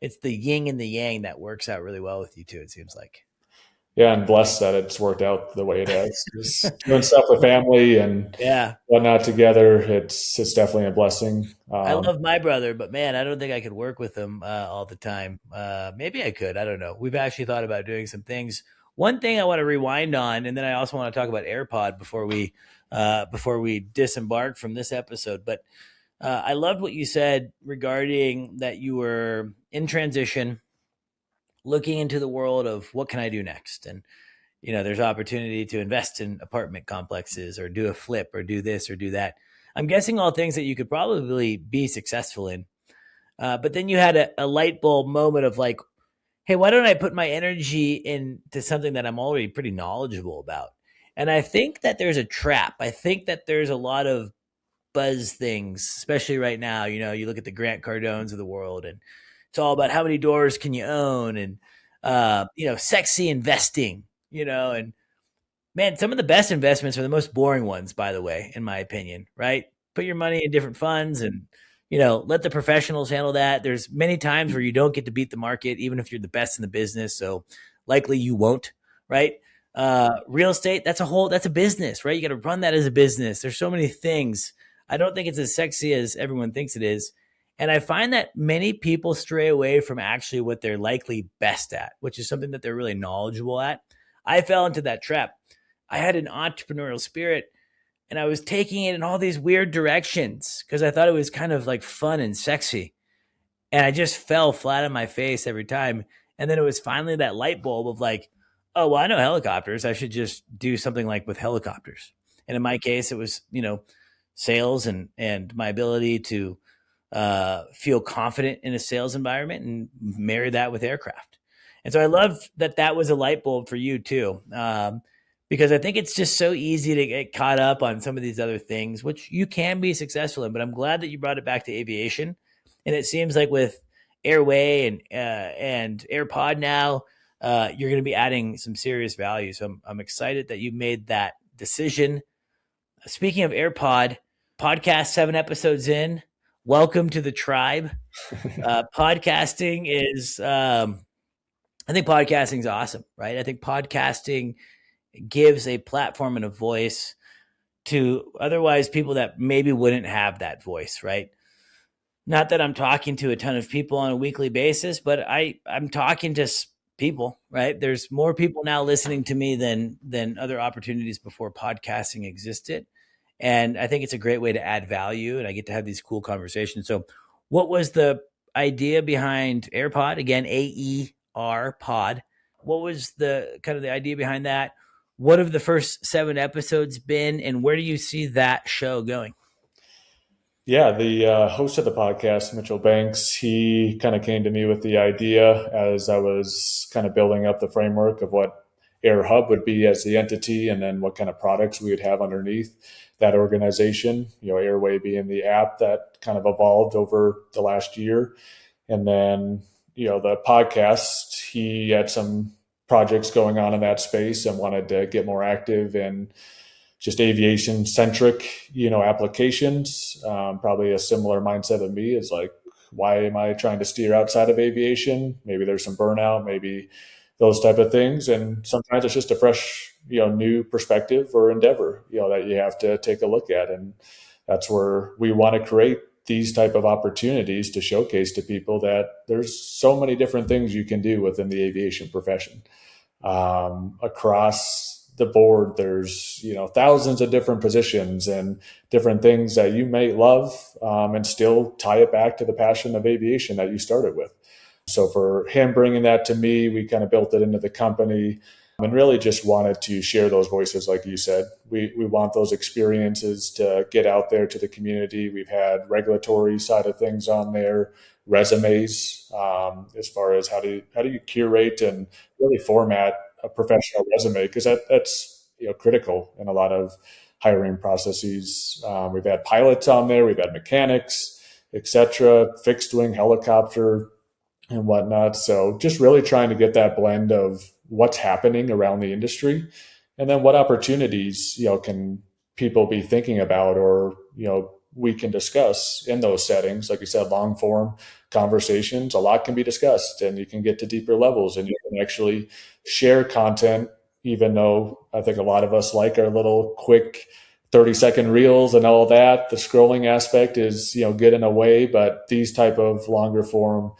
it's the yin and the yang that works out really well with you two. It seems like. yeah, and blessed that it's worked out the way it has. Just doing stuff with family and Yeah, whatnot together, it's definitely a blessing. I love my brother, but man, I don't think I could work with him all the time. Maybe I could. I don't know. We've actually thought about doing some things. One thing I want to rewind on, and then I also want to talk about AirPod before we disembark from this episode. But I loved what you said regarding that you were in transition, looking into the world of what can I do next, and there's opportunity to invest in apartment complexes or do a flip or do this or do that. I'm guessing all things that you could probably be successful in. But then you had a light bulb moment of like, hey, why don't I put my energy into something that I'm already pretty knowledgeable about? And I think that there's a trap. I think that there's a lot of buzz things, especially right now. You look at the Grant Cardones of the world, and it's all about how many doors can you own, and sexy investing. And man, some of the best investments are the most boring ones, by the way, in my opinion, right? Put your money in different funds and, let the professionals handle that. There's many times where you don't get to beat the market, even if you're the best in the business. So likely you won't, right? Real estate, that's a business, right? You got to run that as a business. There's so many things. I don't think it's as sexy as everyone thinks it is. And I find that many people stray away from actually what they're likely best at, which is something that they're really knowledgeable at. I fell into that trap. I had an entrepreneurial spirit and I was taking it in all these weird directions because I thought it was kind of like fun and sexy. And I just fell flat on my face every time. And then it was finally that light bulb of like, oh, well, I know helicopters. I should just do something like with helicopters. And in my case, it was, sales and my ability to feel confident in a sales environment and marry that with aircraft. And so I love that that was a light bulb for you too. Because I think it's just so easy to get caught up on some of these other things, which you can be successful in. But I'm glad that you brought it back to aviation. And it seems like with Airway and AirPod now, you're going to be adding some serious value. So I'm excited that you made that decision. Speaking of AirPod, podcast 7 episodes in. Welcome to the tribe. Podcasting is, I think podcasting is awesome, right? I think podcasting gives a platform and a voice to otherwise people that maybe wouldn't have that voice, right? Not that I'm talking to a ton of people on a weekly basis, but I'm talking to people, right? There's more people now listening to me than other opportunities before podcasting existed. And I think it's a great way to add value, and I get to have these cool conversations. So what was the idea behind AirPod? Again, AER pod. What was the kind of the idea behind that? What have the first 7 episodes been, and where do you see that show going? Yeah, the host of the podcast, Mitchell Banks, he kind of came to me with the idea as I was kind of building up the framework of what Air Hub would be as the entity, and then what kind of products we would have underneath that organization. Airway being the app that kind of evolved over the last year, and then the podcast. He had some projects going on in that space and wanted to get more active in just aviation centric, applications. Probably a similar mindset of me is like, why am I trying to steer outside of aviation? Maybe there's some burnout. Maybe those type of things. And sometimes it's just a fresh, new perspective or endeavor, that you have to take a look at. And that's where we want to create these type of opportunities to showcase to people that there's so many different things you can do within the aviation profession. Across the board, there's thousands of different positions and different things that you may love, and still tie it back to the passion of aviation that you started with. So for him bringing that to me, we kind of built it into the company, and really just wanted to share those voices. Like you said, we want those experiences to get out there to the community. We've had regulatory side of things on there, resumes, as far as how do you curate and really format a professional resume, because that's critical in a lot of hiring processes. We've had pilots on there, we've had mechanics, etc., fixed wing, helicopter, and whatnot. So just really trying to get that blend of what's happening around the industry, and then what opportunities can people be thinking about, or we can discuss in those settings. Like you said, long form conversations, a lot can be discussed, and you can get to deeper levels, and you can actually share content, even though I think a lot of us like our little quick 30-second reels and all that. The scrolling aspect is good in a way, but these type of longer form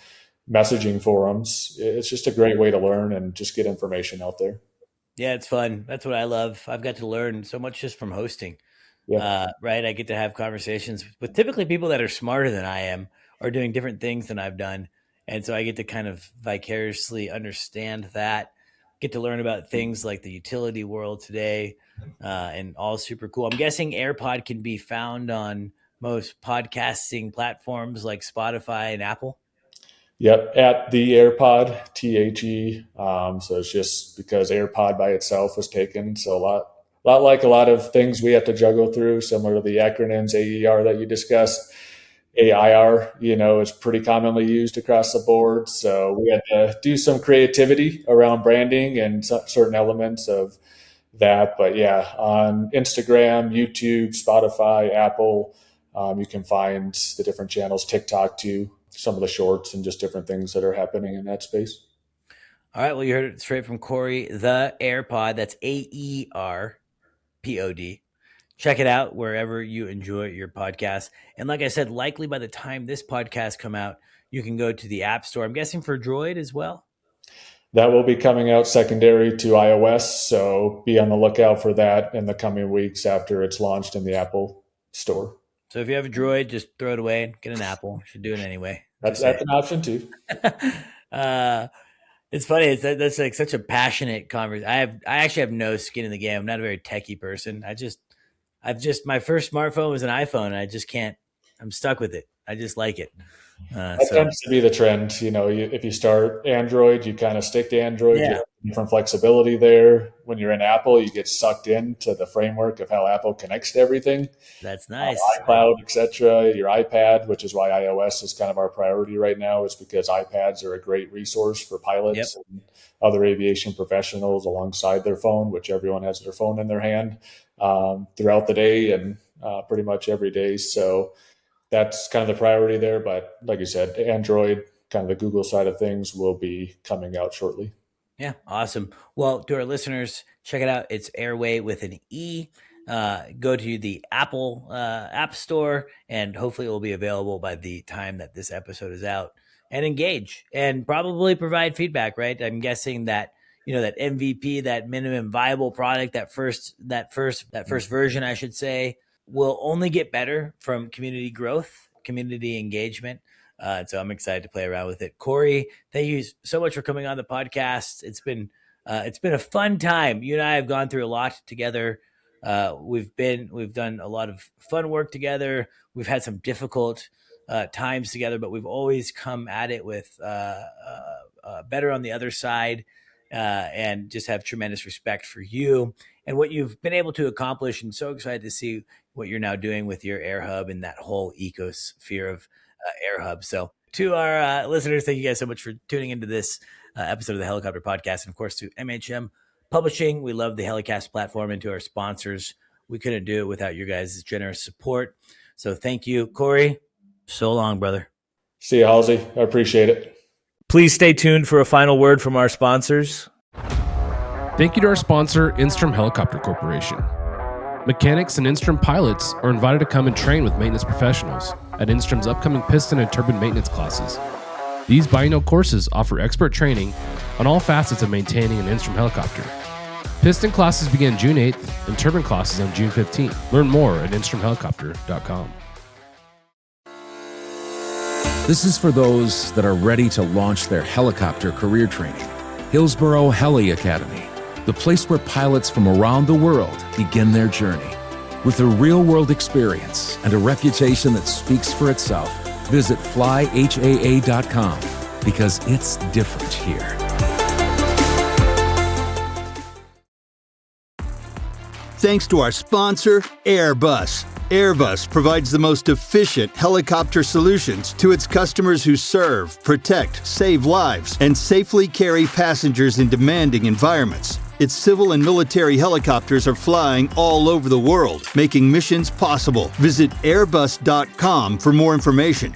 messaging forums, it's just a great way to learn and just get information out there. Yeah, it's fun. That's what I love. I've got to learn so much just from hosting. Yeah. Right. I get to have conversations with typically people that are smarter than I am or doing different things than I've done. And so I get to kind of vicariously understand that, get to learn about things like the utility world today, and all super cool. I'm guessing AirPod can be found on most podcasting platforms like Spotify and Apple. Yep, at the AirPod, THE. So it's just because AirPod by itself was taken. So a lot like a lot of things we have to juggle through, similar to the acronyms AER that you discussed. AIR, is pretty commonly used across the board. So we had to do some creativity around branding and certain elements of that. But yeah, on Instagram, YouTube, Spotify, Apple, you can find the different channels, TikTok too, some of the shorts and just different things that are happening in that space. All right. Well, you heard it straight from Cory, the AirPod. That's AERPOD. Check it out wherever you enjoy your podcast. And like I said, likely by the time this podcast come out, you can go to the App Store. I'm guessing for Droid as well. That will be coming out secondary to iOS. So be on the lookout for that in the coming weeks after it's launched in the Apple Store. So if you have a Droid, just throw it away and get an Apple. You should do it anyway. That's an option too. It's funny. That's like such a passionate conversation. I actually have no skin in the game. I'm not a very techie person. My first smartphone was an iPhone, and I just can't. I'm stuck with it. I just like it. That tends to be the trend. If you start Android, you kind of stick to Android. Yeah. You have different flexibility there. When you're in Apple, you get sucked into the framework of how Apple connects to everything. That's nice. iCloud, etc. Your iPad, which is why iOS is kind of our priority right now, is because iPads are a great resource for pilots and other aviation professionals alongside their phone, which everyone has their phone in their hand throughout the day and pretty much every day. So that's kind of the priority there. But like you said, Android, kind of the Google side of things, will be coming out shortly. Yeah, awesome. Well, to our listeners, check it out. It's Airway with an E. Go to the Apple App Store, and hopefully it will be available by the time that this episode is out. And engage and probably provide feedback, right? I'm guessing that that MVP, that minimum viable product, that first version, I should say, will only get better from community growth, community engagement. So I'm excited to play around with it. Cory, thank you so much for coming on the podcast. It's been a fun time. You and I have gone through a lot together. We've done a lot of fun work together. We've had some difficult times together, but we've always come at it with better on the other side, and just have tremendous respect for you and what you've been able to accomplish. And so excited to see what you're now doing with your Air Hub and that whole ecosphere of Air Hub. So to our listeners, thank you guys so much for tuning into this episode of the Helicopter Podcast. And of course, to MHM Publishing, we love the HeliCASTS platform, and to our sponsors, we couldn't do it without your guys' generous support. So thank you, Cory. So long, brother. See you, Halsey. I appreciate it. Please stay tuned for a final word from our sponsors. Thank you to our sponsor, Instrom Helicopter Corporation. Mechanics and Instrom pilots are invited to come and train with maintenance professionals at Instrom's upcoming piston and turbine maintenance classes. These biennial courses offer expert training on all facets of maintaining an Instrom helicopter. Piston classes begin June 8th and turbine classes on June 15th. Learn more at instromhelicopter.com. This is for those that are ready to launch their helicopter career training. Hillsborough Heli Academy, the place where pilots from around the world begin their journey. With a real-world experience and a reputation that speaks for itself, visit flyhaa.com because it's different here. Thanks to our sponsor, Airbus. Airbus provides the most efficient helicopter solutions to its customers who serve, protect, save lives, and safely carry passengers in demanding environments. Its civil and military helicopters are flying all over the world, making missions possible. Visit airbus.com for more information.